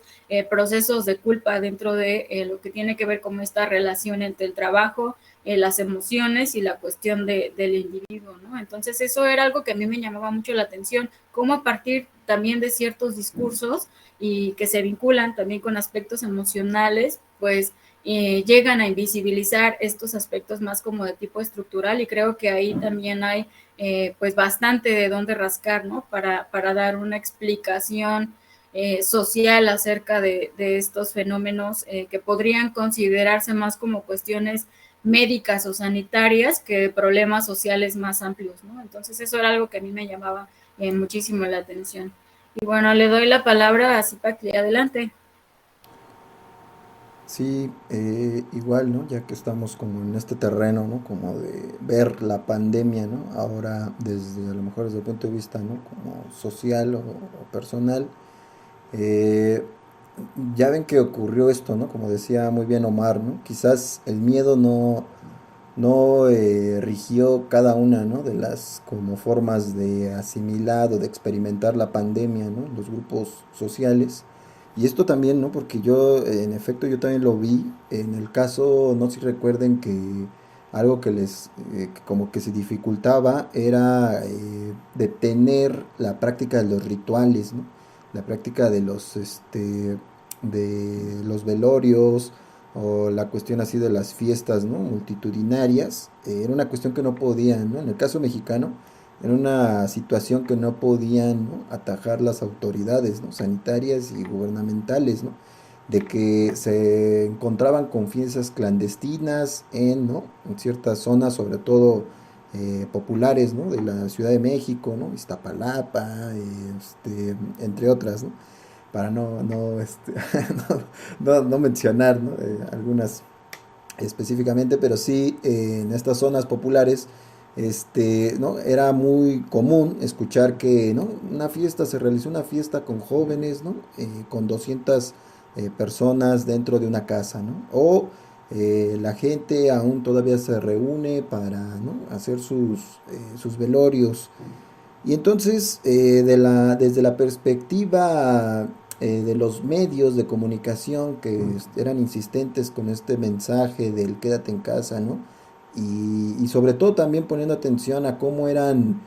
procesos de culpa dentro de lo que tiene que ver con esta relación entre el trabajo, las emociones y la cuestión del individuo, ¿no? Entonces eso era algo que a mí me llamaba mucho la atención, cómo a partir también de ciertos discursos y que se vinculan también con aspectos emocionales, pues llegan a invisibilizar estos aspectos más como de tipo estructural, y creo que ahí también hay pues bastante de dónde rascar, ¿no? Para dar una explicación social acerca de estos fenómenos que podrían considerarse más como cuestiones médicas o sanitarias que problemas sociales más amplios, ¿no? Entonces eso era algo que a mí me llamaba muchísimo la atención. Y bueno, le doy la palabra a Zipak, adelante. Sí, igual, ¿no? Ya que estamos como en este terreno, ¿no? Como de ver la pandemia, ¿no? Ahora desde, a lo mejor desde el punto de vista, ¿no? Como social o personal. eh, ya ven que ocurrió esto, ¿no? Como decía muy bien Omar, ¿no? Quizás el miedo no rigió cada una, ¿no? De las como formas de asimilar o de experimentar la pandemia, ¿no? Los grupos sociales. Y esto también, ¿no? Porque yo, en efecto, yo también lo vi en el caso, no sé si recuerden que algo que que como que se dificultaba era detener la práctica de los rituales, ¿no? La práctica de los velorios, o la cuestión así de las fiestas, ¿no? Multitudinarias, era una cuestión que no podían, ¿no? En el caso mexicano, Era una situación que no podían, ¿no?, atajar las autoridades, ¿no?, sanitarias y gubernamentales, ¿no?, de que se encontraban con fiestas clandestinas en, ¿no?, en ciertas zonas, sobre todo populares, ¿no?, de la Ciudad de México, ¿no?, Iztapalapa, entre otras, ¿no?, para no mencionar, ¿no?, algunas específicamente, pero sí en estas zonas populares, ¿no?, era muy común escuchar que, ¿no?, se realizó una fiesta con jóvenes, ¿no?, con 200 personas dentro de una casa, ¿no?, o la gente aún todavía se reúne para, ¿no?, hacer sus velorios. Y entonces, desde la perspectiva de los medios de comunicación que eran insistentes con este mensaje del quédate en casa, ¿no? Y sobre todo también poniendo atención a cómo eran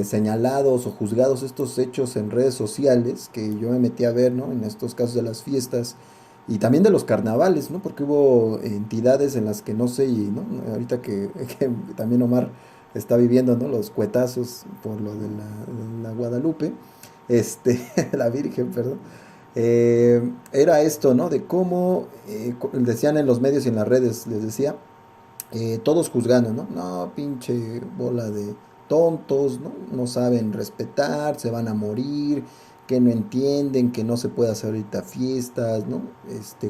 señalados o juzgados estos hechos en redes sociales, que yo me metí a ver, ¿no?, en estos casos de las fiestas y también de los carnavales, ¿no? Porque hubo entidades en las que no sé, y, ¿no?, ahorita que también Omar está viviendo, ¿no?, los cuetazos por lo de la Guadalupe, la Virgen, perdón. Era esto, ¿no?, de cómo decían en los medios y en las redes, les decía, todos juzgando, ¿no? No, pinche bola de tontos, ¿no? No saben respetar, se van a morir, que no entienden, que no se puede hacer ahorita fiestas, ¿no?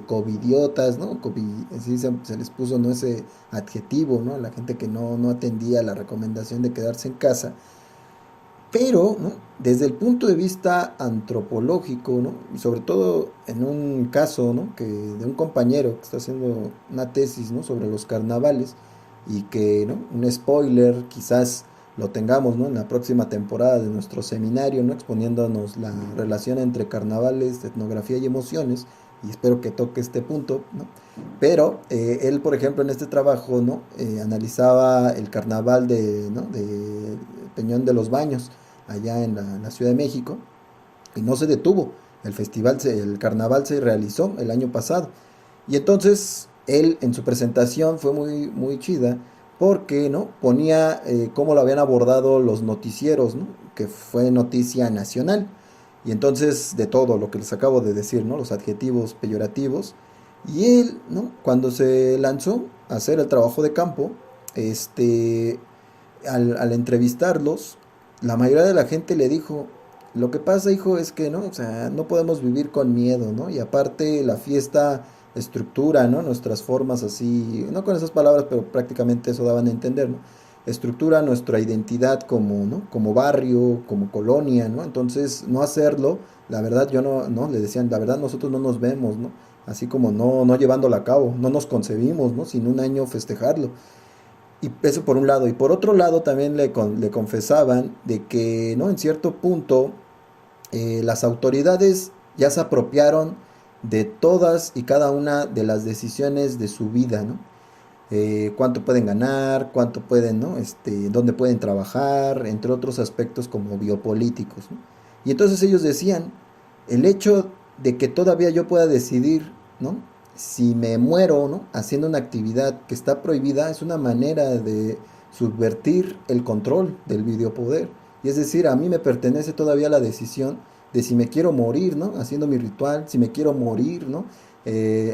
Covidiotas, ¿no? Así se les puso, ¿no?, ese adjetivo, ¿no?, a la gente que no atendía la recomendación de quedarse en casa. Pero, ¿no?, desde el punto de vista antropológico, ¿no?, y sobre todo en un caso, ¿no?, de un compañero que está haciendo una tesis, ¿no?, sobre los carnavales, y que, ¿no?, un spoiler quizás lo tengamos, ¿no?, en la próxima temporada de nuestro seminario, ¿no?, exponiéndonos la relación entre carnavales, etnografía y emociones, y espero que toque este punto, ¿no? Pero él, por ejemplo, en este trabajo, ¿no?, analizaba el carnaval de Peñón de los Baños, allá en la Ciudad de México, y no se detuvo. El carnaval se realizó el año pasado. Y entonces él en su presentación fue muy, muy chida porque, ¿no?, ponía cómo lo habían abordado los noticieros, ¿no?, que fue noticia nacional. Y entonces de todo lo que les acabo de decir, ¿no?, los adjetivos peyorativos. Y él, ¿no?, cuando se lanzó a hacer el trabajo de campo, al entrevistarlos, la mayoría de la gente le dijo, lo que pasa, hijo, es que, ¿no?, o sea, no podemos vivir con miedo, ¿no? Y aparte la fiesta estructura, ¿no?, nuestras formas así, no con esas palabras, pero prácticamente eso daban a entender, ¿no? Estructura nuestra identidad como, ¿no?, como barrio, como colonia, ¿no? Entonces, no hacerlo, la verdad yo no, le decían, la verdad nosotros no nos vemos, ¿no? Así como no llevándola a cabo, no nos concebimos, ¿no?, sin un año festejarlo. Y eso por un lado. Y por otro lado también le confesaban de que, ¿no?, en cierto punto las autoridades ya se apropiaron de todas y cada una de las decisiones de su vida, ¿no? Cuánto pueden ganar, cuánto pueden, ¿no?, dónde pueden trabajar, entre otros aspectos como biopolíticos, ¿no? Y entonces ellos decían, el hecho de que todavía yo pueda decidir, ¿no?, si me muero, ¿no?, haciendo una actividad que está prohibida, es una manera de subvertir el control del videopoder. Y es decir, a mí me pertenece todavía la decisión de si me quiero morir, ¿no?, haciendo mi ritual, si me quiero morir, ¿no?,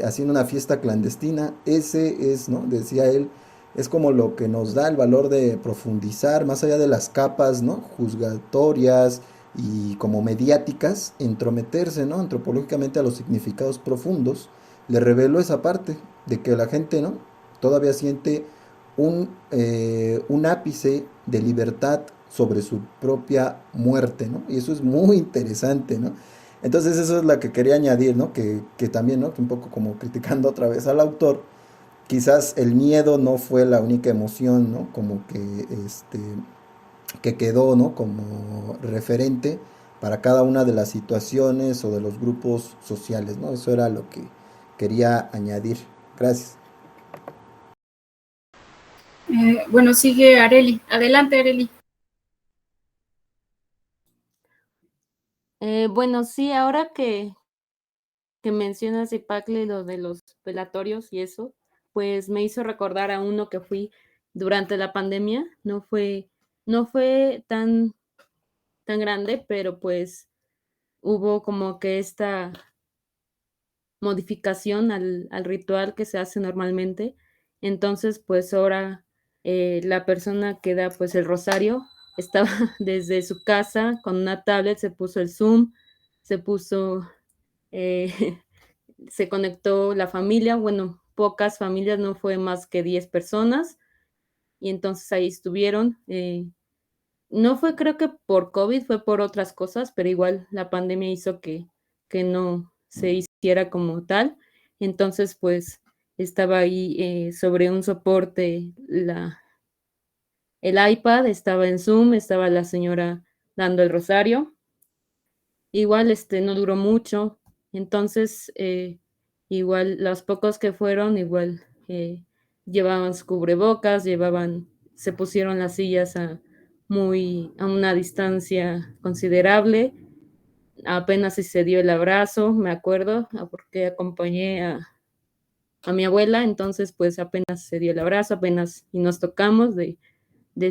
haciendo una fiesta clandestina. Ese es, ¿no?, decía él, es como lo que nos da el valor de profundizar más allá de las capas, ¿no?, juzgatorias y como mediáticas, entrometerse, ¿no?, antropológicamente a los significados profundos. Le reveló esa parte de que la gente, ¿no?, todavía siente un ápice de libertad sobre su propia muerte, ¿no? Y eso es muy interesante, ¿no? Entonces eso es lo que quería añadir, ¿no? Que también, ¿no?, que un poco como criticando otra vez al autor, quizás el miedo no fue la única emoción, ¿no?, como que quedó, ¿no?, como referente para cada una de las situaciones o de los grupos sociales, ¿no? Eso era lo que quería añadir. Gracias. Bueno, sigue Areli. Adelante, Areli. Bueno, sí, ahora que mencionas, Ipacle, lo de los velatorios y eso, pues me hizo recordar a uno que fui durante la pandemia, no fue no fue tan grande, pero pues hubo como que esta modificación al ritual que se hace normalmente. Entonces, pues ahora la persona que da pues el rosario estaba desde su casa con una tablet, se puso el Zoom, se puso, eh, se conectó la familia, bueno, pocas familias, no fue más que 10 personas, y entonces ahí estuvieron. No fue creo que por COVID, fue por otras cosas, pero igual la pandemia hizo que no se hiciera como tal. Entonces, pues estaba ahí sobre un soporte el iPad, estaba en Zoom, estaba la señora dando el rosario. Igual no duró mucho, entonces igual los pocos que fueron, igual llevaban su cubrebocas, se pusieron las sillas a una distancia considerable, apenas si se dio el abrazo, me acuerdo, porque acompañé a mi abuela, entonces pues apenas se dio el abrazo, apenas y nos tocamos de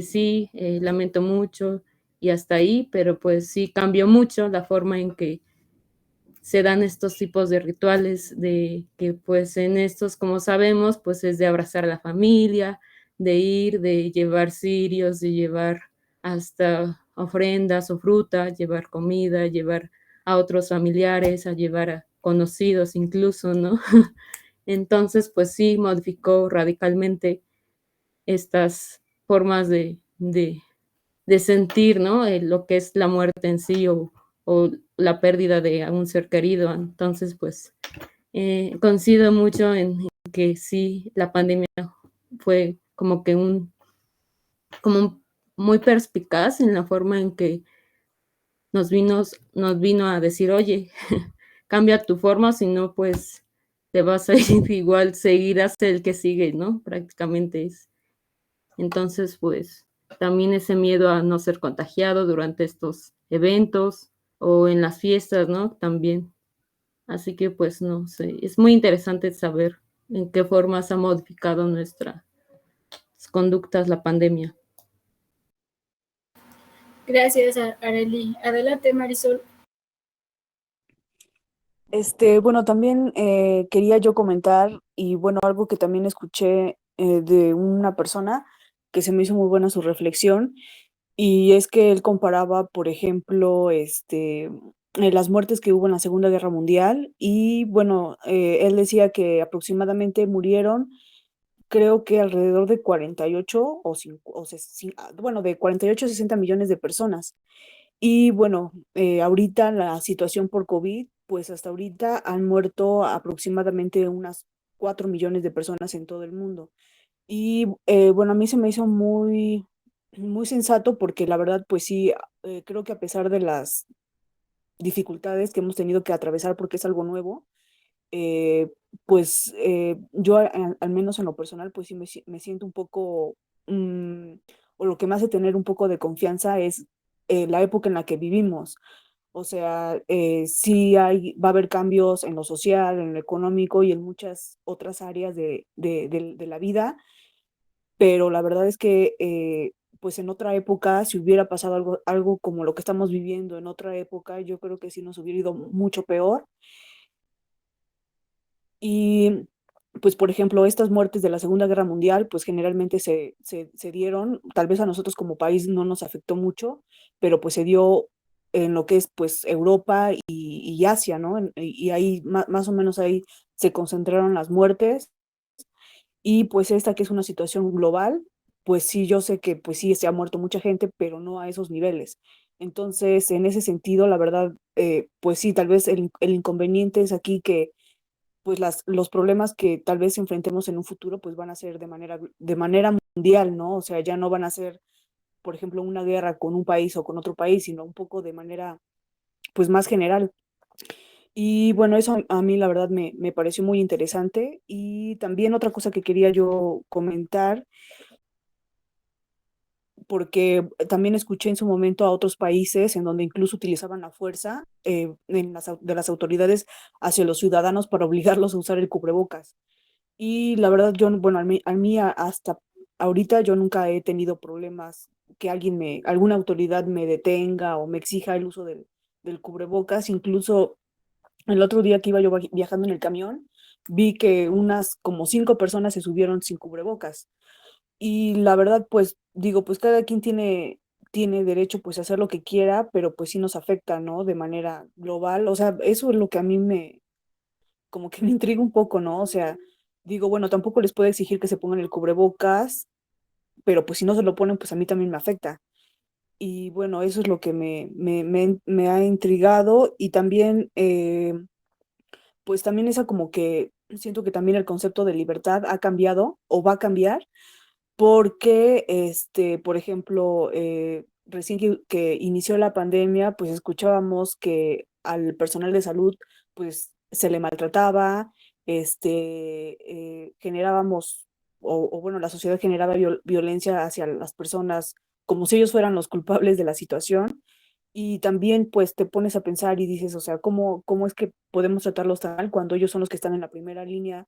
sí, lamento mucho y hasta ahí, pero pues sí cambió mucho la forma en que se dan estos tipos de rituales, de que pues en estos, como sabemos, pues es de abrazar a la familia, de llevar cirios, de llevar hasta ofrendas o fruta, llevar comida, llevar a otros familiares, a llevar a conocidos incluso, ¿no? Entonces, pues sí, modificó radicalmente estas formas de sentir, ¿no? Lo que es la muerte en sí o la pérdida de un ser querido. Entonces, pues, coincido mucho en que sí, la pandemia fue como que muy perspicaz en la forma en que nos vino a decir, oye, cambia tu forma, si no, pues te vas a ir igual, seguirás el que sigue, ¿no? Prácticamente es. Entonces, pues, también ese miedo a no ser contagiado durante estos eventos o en las fiestas, ¿no? También. Así que, pues, no sé, es muy interesante saber en qué formas ha modificado nuestras conductas la pandemia. Gracias, Areli. Adelante, Marisol. Bueno, también quería yo comentar, y bueno, algo que también escuché de una persona que se me hizo muy buena su reflexión, y es que él comparaba, por ejemplo, las muertes que hubo en la Segunda Guerra Mundial, y bueno, él decía que aproximadamente murieron, creo que alrededor de 48 bueno, de 48 a 60 millones de personas. Y bueno, ahorita la situación por COVID, pues hasta ahorita han muerto aproximadamente unas 4 millones de personas en todo el mundo. Y bueno, a mí se me hizo muy sensato porque la verdad, pues sí, creo que a pesar de las dificultades que hemos tenido que atravesar porque es algo nuevo, eh, pues yo al menos en lo personal, pues sí me siento un poco, mm, o lo que me hace tener un poco de confianza es la época en la que vivimos. O sea, sí va a haber cambios en lo social, en lo económico y en muchas otras áreas de la vida, pero la verdad es que, pues en otra época, si hubiera pasado algo como lo que estamos viviendo en otra época, yo creo que sí nos hubiera ido mucho peor. Y pues, por ejemplo, estas muertes de la Segunda Guerra Mundial, pues generalmente se dieron, tal vez a nosotros como país no nos afectó mucho, pero pues se dio en lo que es pues Europa y Asia, ¿no? Y ahí más o menos ahí se concentraron las muertes y pues esta que es una situación global, pues sí, yo sé que pues sí se ha muerto mucha gente, pero no a esos niveles. Entonces, en ese sentido, la verdad, pues sí, tal vez el inconveniente es aquí que pues los problemas que tal vez enfrentemos en un futuro, pues van a ser de manera mundial, ¿no? O sea, ya no van a ser, por ejemplo, una guerra con un país o con otro país, sino un poco de manera, pues más general. Y bueno, eso a mí la verdad me pareció muy interesante. Y también otra cosa que quería yo comentar, porque también escuché en su momento a otros países en donde incluso utilizaban la fuerza de las autoridades hacia los ciudadanos para obligarlos a usar el cubrebocas. Y la verdad, yo, bueno, hasta ahorita yo nunca he tenido problemas que alguna autoridad me detenga o me exija el uso del cubrebocas. Incluso el otro día que iba yo viajando en el camión, vi que unas como 5 personas se subieron sin cubrebocas. Y la verdad, pues digo, pues cada quien tiene derecho pues a hacer lo que quiera, pero pues sí nos afecta, ¿no? De manera global. O sea, eso es lo que a mí como que me intriga un poco, ¿no? O sea, digo, bueno, tampoco les puedo exigir que se pongan el cubrebocas, pero pues si no se lo ponen, pues a mí también me afecta. Y bueno, eso es lo que me ha intrigado. Y también, pues también esa como que siento que también el concepto de libertad ha cambiado o va a cambiar porque, por ejemplo, recién que inició la pandemia, pues escuchábamos que al personal de salud, pues se le maltrataba, generábamos, o bueno, la sociedad generaba violencia hacia las personas como si ellos fueran los culpables de la situación. Y también, pues te pones a pensar y dices, o sea, ¿cómo es que podemos tratarlos tal cuando ellos son los que están en la primera línea,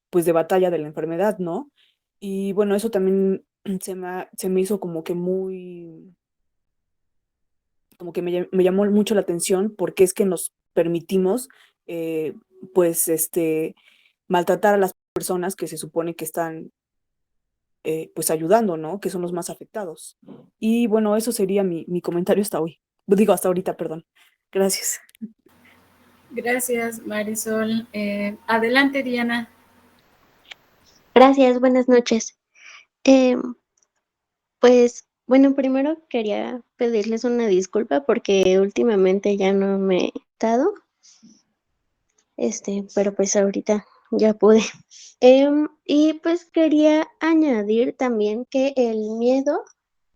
pues de batalla de la enfermedad, ¿no? Y bueno, eso también se me hizo como que como que me llamó mucho la atención porque es que nos permitimos, eh, pues, maltratar a las personas que se supone que están, pues, ayudando, ¿no? Que son los más afectados. Y bueno, eso sería mi comentario hasta hoy. Digo, hasta ahorita, perdón. Gracias. Gracias, Marisol. Adelante, Diana. Gracias, buenas noches. Pues, bueno, primero quería pedirles una disculpa porque últimamente ya no me he estado, pero pues ahorita ya pude. Y pues quería añadir también que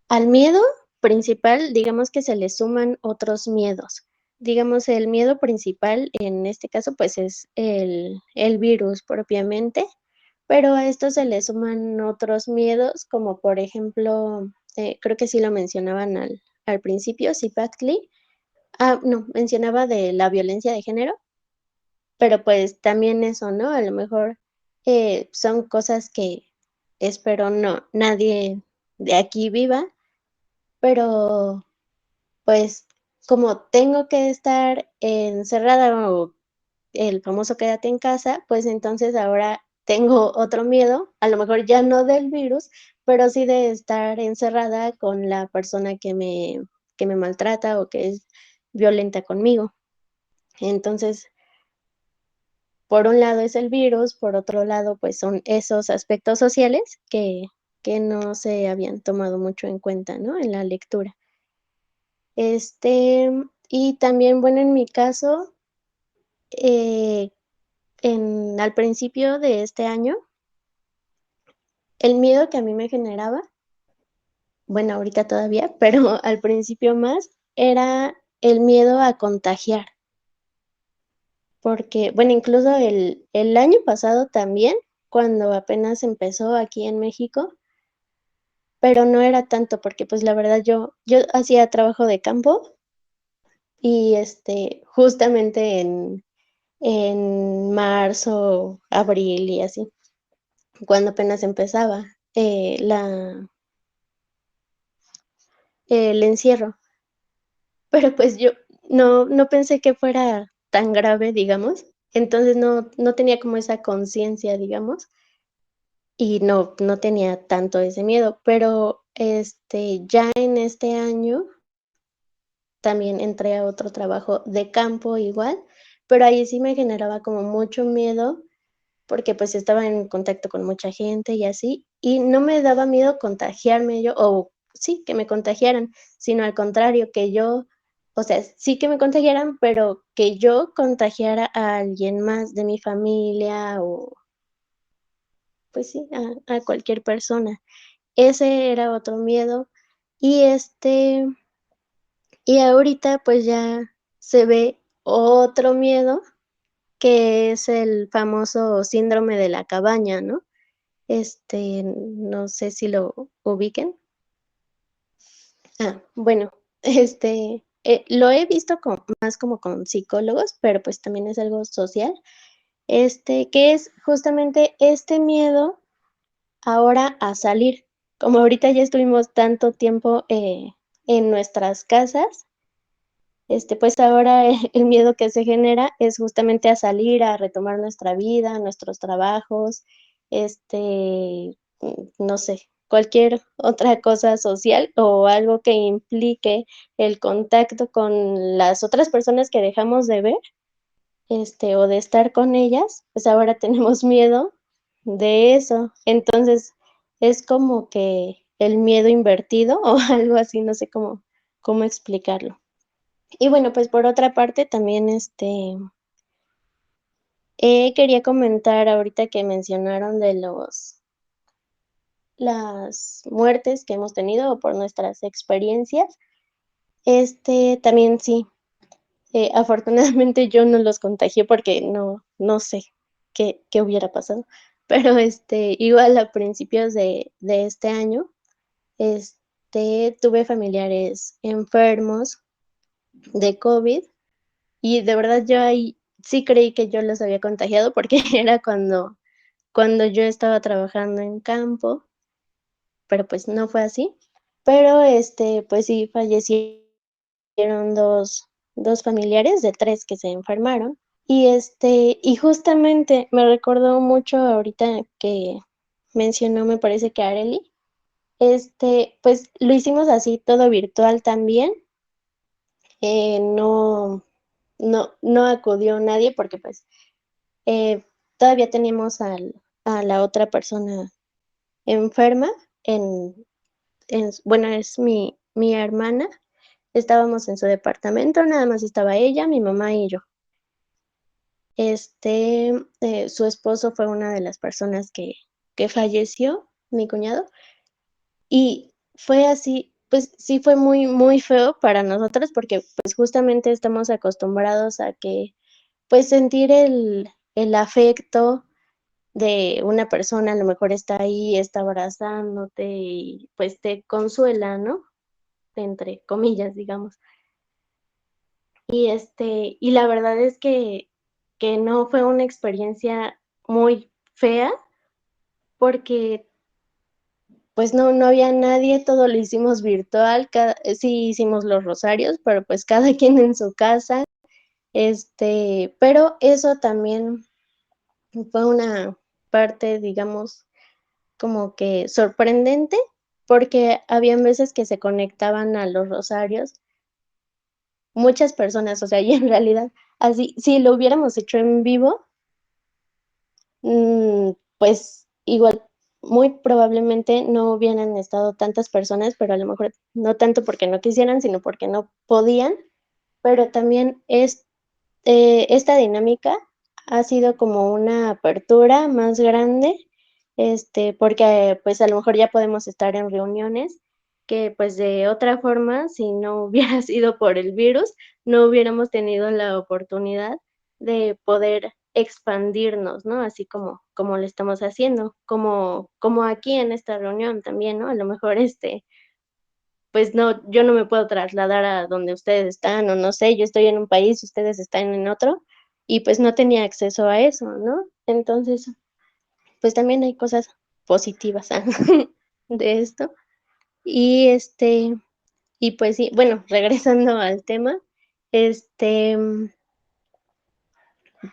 al miedo principal, digamos que se le suman otros miedos. Digamos, el miedo principal en este caso, pues es el virus propiamente, pero a esto se le suman otros miedos, como por ejemplo, creo que sí lo mencionaban al principio, Zipactli. No, mencionaba de la violencia de género, pero pues también eso, ¿no? A lo mejor son cosas que espero no nadie de aquí viva, pero pues como tengo que estar encerrada o el famoso quédate en casa, pues entonces ahora tengo otro miedo, a lo mejor ya no del virus, pero sí de estar encerrada con la persona que me maltrata o que es violenta conmigo. Entonces, por un lado es el virus, por otro lado, pues son esos aspectos sociales que no se habían tomado mucho en cuenta, ¿no? En la lectura. Y también, bueno, en mi caso, eh, al principio de este año, el miedo que a mí me generaba, bueno, ahorita todavía, pero al principio más, era el miedo a contagiar, porque, bueno, incluso el año pasado también, cuando apenas empezó aquí en México, pero no era tanto, porque pues la verdad yo hacía trabajo de campo y justamente en marzo, abril y así, cuando apenas empezaba el encierro. Pero pues yo no pensé que fuera tan grave, digamos. Entonces no tenía como esa conciencia, digamos, y no tenía tanto ese miedo. Pero ya en este año también entré a otro trabajo de campo igual, pero ahí sí me generaba como mucho miedo porque pues estaba en contacto con mucha gente y así, y no me daba miedo contagiarme yo, o sí, que me contagiaran, sino al contrario, que yo, o sea, sí que me contagiaran, pero que yo contagiara a alguien más de mi familia o pues sí, a cualquier persona. Ese era otro miedo. Y y ahorita pues ya se ve otro miedo, que es el famoso síndrome de la cabaña, ¿no? No sé si lo ubiquen. Bueno, lo he visto más como con psicólogos, pero pues también es algo social, que es justamente este miedo ahora a salir. como ahorita ya estuvimos tanto tiempo en nuestras casas, pues ahora el miedo que se genera es justamente a salir, a retomar nuestra vida, nuestros trabajos, no sé, cualquier otra cosa social o algo que implique el contacto con las otras personas que dejamos de ver, o de estar con ellas, pues ahora tenemos miedo de eso. Entonces, es como que el miedo invertido o algo así, no sé cómo explicarlo. Y bueno, pues por otra parte también, quería comentar ahorita que mencionaron de las muertes que hemos tenido o por nuestras experiencias. También sí, afortunadamente yo no los contagié porque no sé qué hubiera pasado. Pero, igual a principios de este año, tuve familiares enfermos de COVID. Y de verdad yo ahí sí creí que yo los había contagiado porque era cuando yo estaba trabajando en campo, pero pues no fue así. Pero, pues sí fallecieron dos familiares de 3 que se enfermaron. Y justamente me recordó mucho ahorita que mencionó, me parece que Arely, pues lo hicimos así, todo virtual también. No acudió nadie porque pues todavía teníamos a la otra persona enferma en, bueno, es mi hermana. Estábamos en su departamento, nada más estaba ella, mi mamá y yo. Su esposo fue una de las personas que falleció, mi cuñado, y fue así, pues sí fue muy, muy feo para nosotros porque pues justamente estamos acostumbrados a que pues sentir el afecto de una persona, a lo mejor está ahí, está abrazándote y pues te consuela, ¿no? Entre comillas, digamos. Y la verdad es que no fue una experiencia muy fea porque pues no había nadie, todo lo hicimos virtual, sí hicimos los rosarios, pero pues cada quien en su casa, pero eso también fue una parte, digamos, como que sorprendente, porque habían veces que se conectaban a los rosarios muchas personas, o sea, y en realidad, así, si lo hubiéramos hecho en vivo, pues igual, muy probablemente no hubieran estado tantas personas, pero a lo mejor no tanto porque no quisieran, sino porque no podían, pero también esta dinámica ha sido como una apertura más grande, porque pues a lo mejor ya podemos estar en reuniones que pues de otra forma, si no hubiera sido por el virus, no hubiéramos tenido la oportunidad de poder expandirnos, ¿no? Así como lo estamos haciendo, como aquí en esta reunión también, ¿no? A lo mejor pues no, yo no me puedo trasladar a donde ustedes están, o no sé, yo estoy en un país, ustedes están en otro, y pues no tenía acceso a eso, ¿no? Entonces, pues también hay cosas positivas de esto. Y y pues sí, bueno, regresando al tema,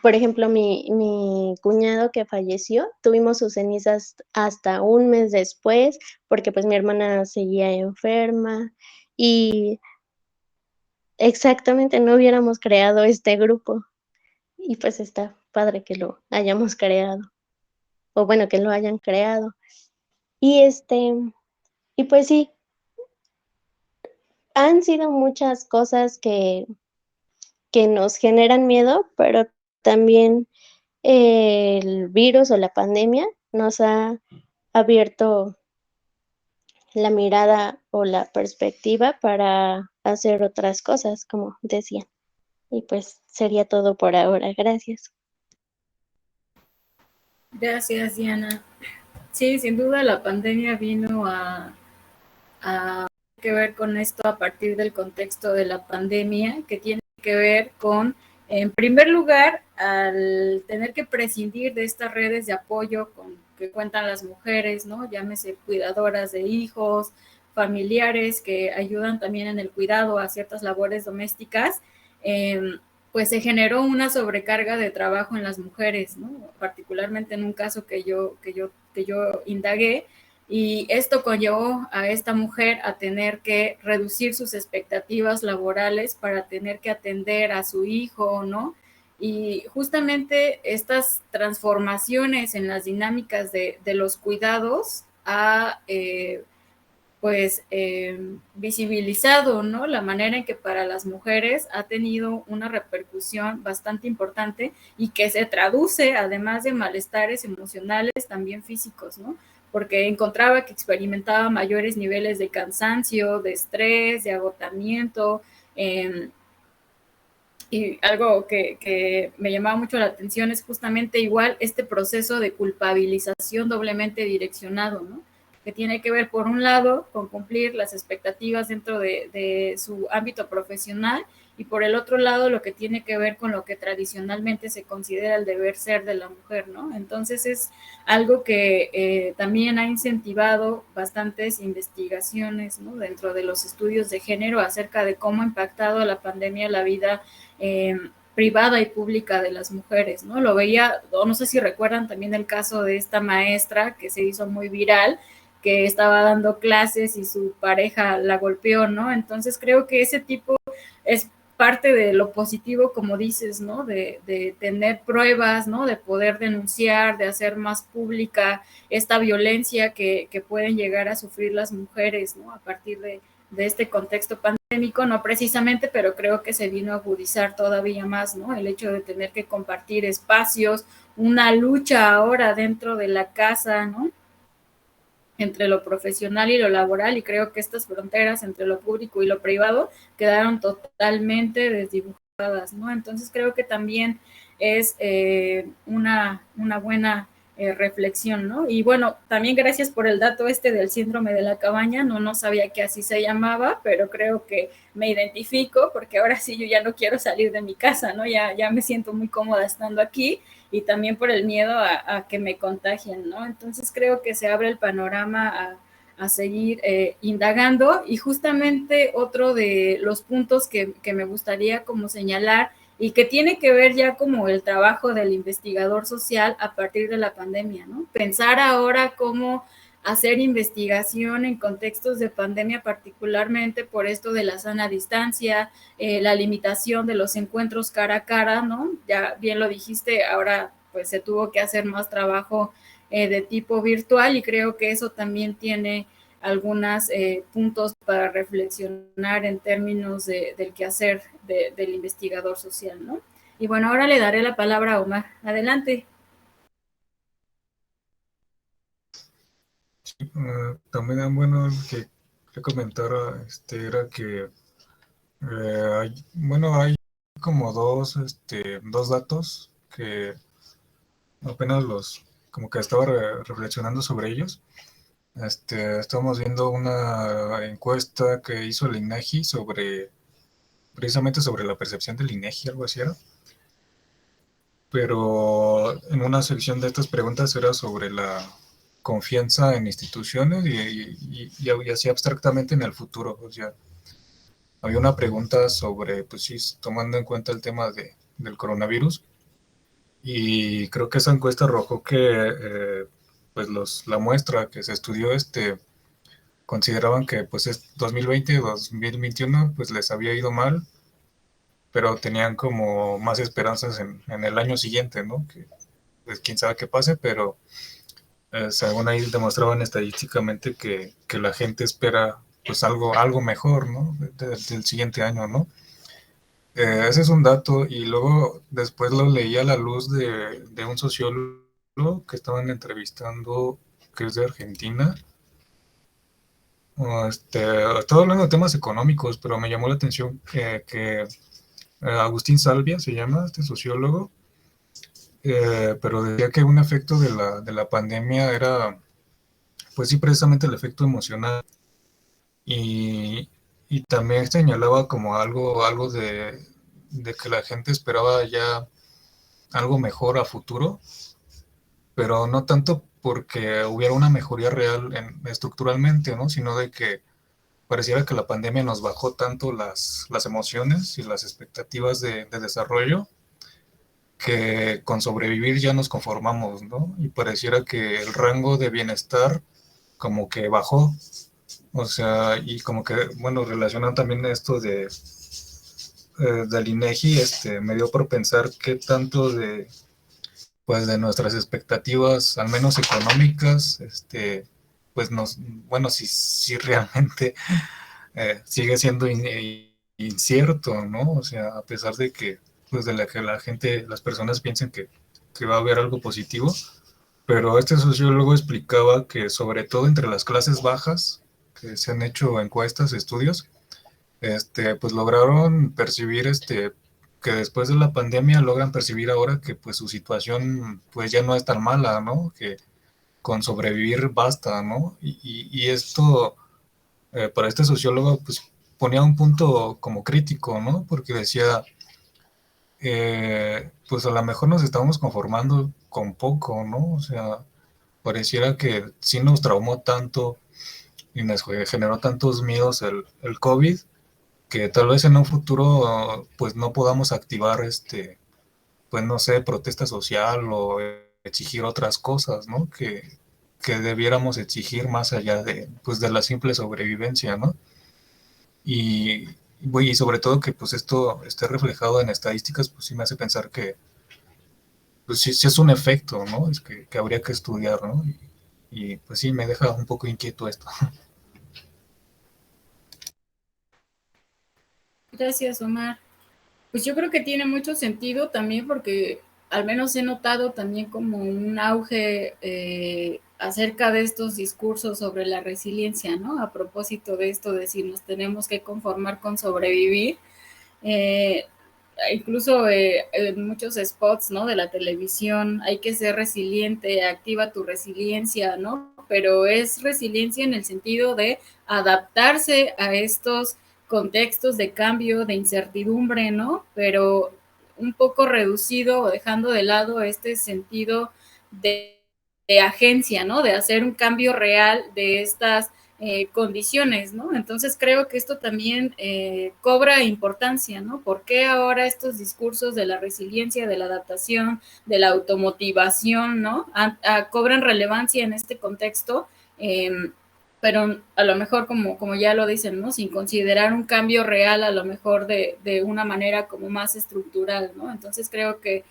por ejemplo, mi cuñado que falleció, tuvimos sus cenizas hasta un mes después, porque pues mi hermana seguía enferma, y exactamente, no hubiéramos creado este grupo y pues está padre que lo hayamos creado, o bueno, que lo hayan creado. Y y pues sí, han sido muchas cosas que nos generan miedo, pero también el virus o la pandemia nos ha abierto la mirada o la perspectiva para hacer otras cosas, como decía. Y pues sería todo por ahora. Gracias. Gracias, Diana. Sí, sin duda la pandemia vino a que ver con esto a partir del contexto de la pandemia, que tiene que ver con, en primer lugar, al tener que prescindir de estas redes de apoyo que cuentan las mujeres, ¿no? Llámese cuidadoras de hijos, familiares que ayudan también en el cuidado a ciertas labores domésticas, pues se generó una sobrecarga de trabajo en las mujeres, ¿no? Particularmente en un caso que yo indagué, y esto conllevó a esta mujer a tener que reducir sus expectativas laborales para tener que atender a su hijo, ¿no? Y justamente estas transformaciones en las dinámicas de los cuidados ha pues visibilizado, ¿no? La manera en que para las mujeres ha tenido una repercusión bastante importante y que se traduce, además de malestares emocionales, también físicos, ¿no? Porque encontraba que experimentaba mayores niveles de cansancio, de estrés, de agotamiento, y algo que me llamaba mucho la atención es justamente igual este proceso de culpabilización doblemente direccionado, ¿no? Que tiene que ver, por un lado, con cumplir las expectativas dentro de su ámbito profesional, y por el otro lado, lo que tiene que ver con lo que tradicionalmente se considera el deber ser de la mujer, ¿no? Entonces es algo que también ha incentivado bastantes investigaciones, ¿no? Dentro de los estudios de género acerca de cómo ha impactado la pandemia la vida privada y pública de las mujeres, ¿no? Lo veía, o no sé si recuerdan también el caso de esta maestra que se hizo muy viral, que estaba dando clases y su pareja la golpeó, ¿no? Entonces creo que ese tipo es parte de lo positivo, como dices, ¿no? De tener pruebas, ¿no? De poder denunciar, de hacer más pública esta violencia que pueden llegar a sufrir las mujeres, ¿no? A partir de este contexto pandémico, no precisamente, pero creo que se vino a agudizar todavía más, ¿no? El hecho de tener que compartir espacios, una lucha ahora dentro de la casa, ¿no? Entre lo profesional y lo laboral, y creo que estas fronteras entre lo público y lo privado quedaron totalmente desdibujadas, ¿no? Entonces creo que también es una buena reflexión, ¿no? Y bueno, también gracias por el dato del síndrome de la cabaña, no sabía que así se llamaba, pero creo que me identifico, porque ahora sí yo ya no quiero salir de mi casa, ¿no? Ya me siento muy cómoda estando aquí, y también por el miedo a que me contagien, ¿no? Entonces creo que se abre el panorama a seguir indagando, y justamente otro de los puntos que me gustaría como señalar, y que tiene que ver ya como el trabajo del investigador social a partir de la pandemia, ¿no? Pensar ahora cómo hacer investigación en contextos de pandemia, particularmente por esto de la sana distancia, la limitación de los encuentros cara a cara, ¿no? Ya bien lo dijiste, ahora pues se tuvo que hacer más trabajo de tipo virtual, y creo que eso también tiene algunos puntos para reflexionar en términos del quehacer del investigador social, ¿no? Y bueno, ahora le daré la palabra a Omar. Adelante. Sí, también, bueno, que comentara era que hay como dos datos que apenas como que estaba reflexionando sobre ellos. Estamos viendo una encuesta que hizo el INEGI precisamente sobre la percepción del INEGI, algo así era. Pero en una sección de estas preguntas era sobre la confianza en instituciones y así abstractamente en el futuro. O sea, había una pregunta sobre, pues sí, tomando en cuenta el tema del coronavirus, y creo que esa encuesta arrojó que pues la muestra que se estudió consideraban que pues 2020 y 2021 pues les había ido mal, pero tenían como más esperanzas en el año siguiente, ¿no? Que pues quién sabe qué pase, pero según ahí demostraban estadísticamente que la gente espera pues algo mejor, ¿no? Del siguiente año, ¿no? Ese es un dato, y luego después lo leí a la luz de un sociólogo que estaban entrevistando, que es de Argentina. Estaba hablando de temas económicos, pero me llamó la atención que Agustín Salvia se llama, este sociólogo, pero decía que un efecto de la pandemia era, pues sí, precisamente el efecto emocional, y, y también señalaba como algo de que la gente esperaba ya algo mejor a futuro, pero no tanto porque hubiera una mejoría real estructuralmente, ¿no? Sino de que pareciera que la pandemia nos bajó tanto las emociones y las expectativas de desarrollo, que con sobrevivir ya nos conformamos, ¿no? Y pareciera que el rango de bienestar como que bajó. O sea, y como que, bueno, relacionan también esto del INEGI, me dio por pensar qué tanto pues de nuestras expectativas, al menos económicas, pues bueno, si realmente sigue siendo incierto, ¿no? O sea, a pesar de que, pues de que la gente, las personas piensen que va a haber algo positivo, pero este sociólogo explicaba que sobre todo entre las clases bajas, que se han hecho encuestas, estudios, pues lograron percibir que después de la pandemia logran percibir ahora que pues su situación pues ya no es tan mala, ¿no? Que con sobrevivir basta, ¿no? Y esto para este sociólogo pues ponía un punto como crítico, ¿no? Porque decía, pues a lo mejor nos estamos conformando con poco, ¿no? O sea, pareciera que sí nos traumó tanto y nos generó tantos miedos el COVID, que tal vez en un futuro pues no podamos activar pues no sé, protesta social o exigir otras cosas, ¿no? Que debiéramos exigir más allá pues de la simple sobrevivencia, ¿no? Y, y sobre todo que pues esto esté reflejado en estadísticas, pues sí me hace pensar que pues sí es un efecto, ¿no? Es que habría que estudiar, ¿no? Y pues sí, me deja un poco inquieto esto. Gracias, Omar. Pues yo creo que tiene mucho sentido también porque al menos he notado también como un auge acerca de estos discursos sobre la resiliencia, ¿no? A propósito de esto de si nos tenemos que conformar con sobrevivir. Eh, Incluso en muchos spots, ¿no? De la televisión, hay que ser resiliente, activa tu resiliencia, ¿no? Pero es resiliencia en el sentido de adaptarse a estos contextos de cambio, de incertidumbre, ¿no? Pero un poco reducido o dejando de lado este sentido de agencia, ¿no? De hacer un cambio real de estas condiciones, ¿no? Entonces creo que esto también cobra importancia, ¿no? ¿Por qué ahora estos discursos de la resiliencia, de la adaptación, de la automotivación, ¿no? Cobran relevancia en este contexto, pero a lo mejor como ya lo dicen, ¿no? Sin considerar un cambio real, a lo mejor de una manera como más estructural, ¿no? Entonces creo que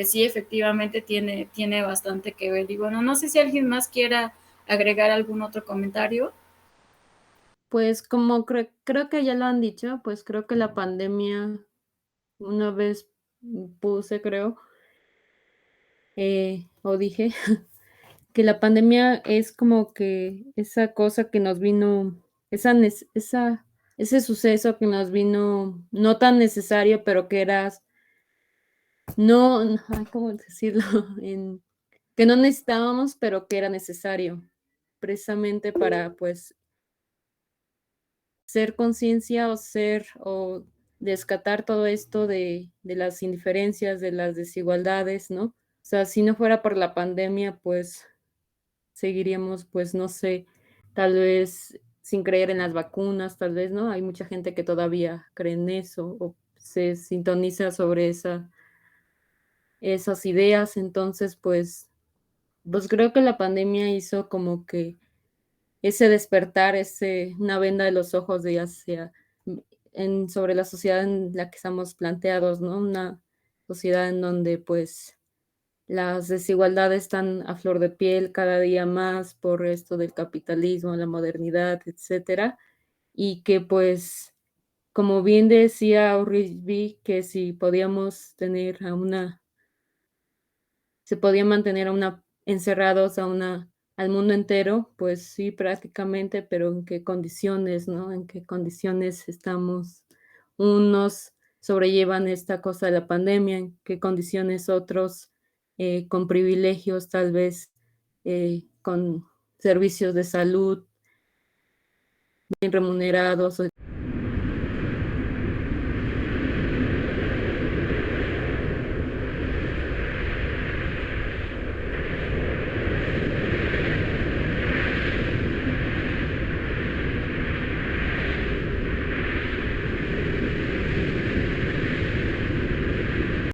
sí, efectivamente tiene bastante que ver. Y bueno, no sé si alguien más quiera agregar algún otro comentario. Pues como creo que ya lo han dicho, pues creo que la pandemia, una vez puse, creo, o dije, que la pandemia es como que esa cosa que nos vino, ese suceso que nos vino no tan necesario, pero que era, no, ¿cómo decirlo? Que no necesitábamos, pero que era necesario, precisamente para, pues, ser conciencia o descatar todo esto de las indiferencias, de las desigualdades, ¿no? O sea, si no fuera por la pandemia, pues seguiríamos, pues no sé, tal vez sin creer en las vacunas, tal vez, ¿no? Hay mucha gente que todavía cree en eso o se sintoniza sobre esas ideas, entonces, pues creo que la pandemia hizo como que ese despertar, una venda de los ojos de sobre la sociedad en la que estamos planteados, ¿no? Una sociedad en donde pues las desigualdades están a flor de piel cada día más por esto del capitalismo, la modernidad, etcétera, y que pues, como bien decía Orrisby, que si podíamos tener se podía mantener encerrados al mundo entero, pues sí, prácticamente, pero ¿en qué condiciones, no? ¿En qué condiciones estamos? Unos sobrellevan esta cosa de la pandemia, ¿en qué condiciones otros con privilegios, tal vez con servicios de salud bien remunerados o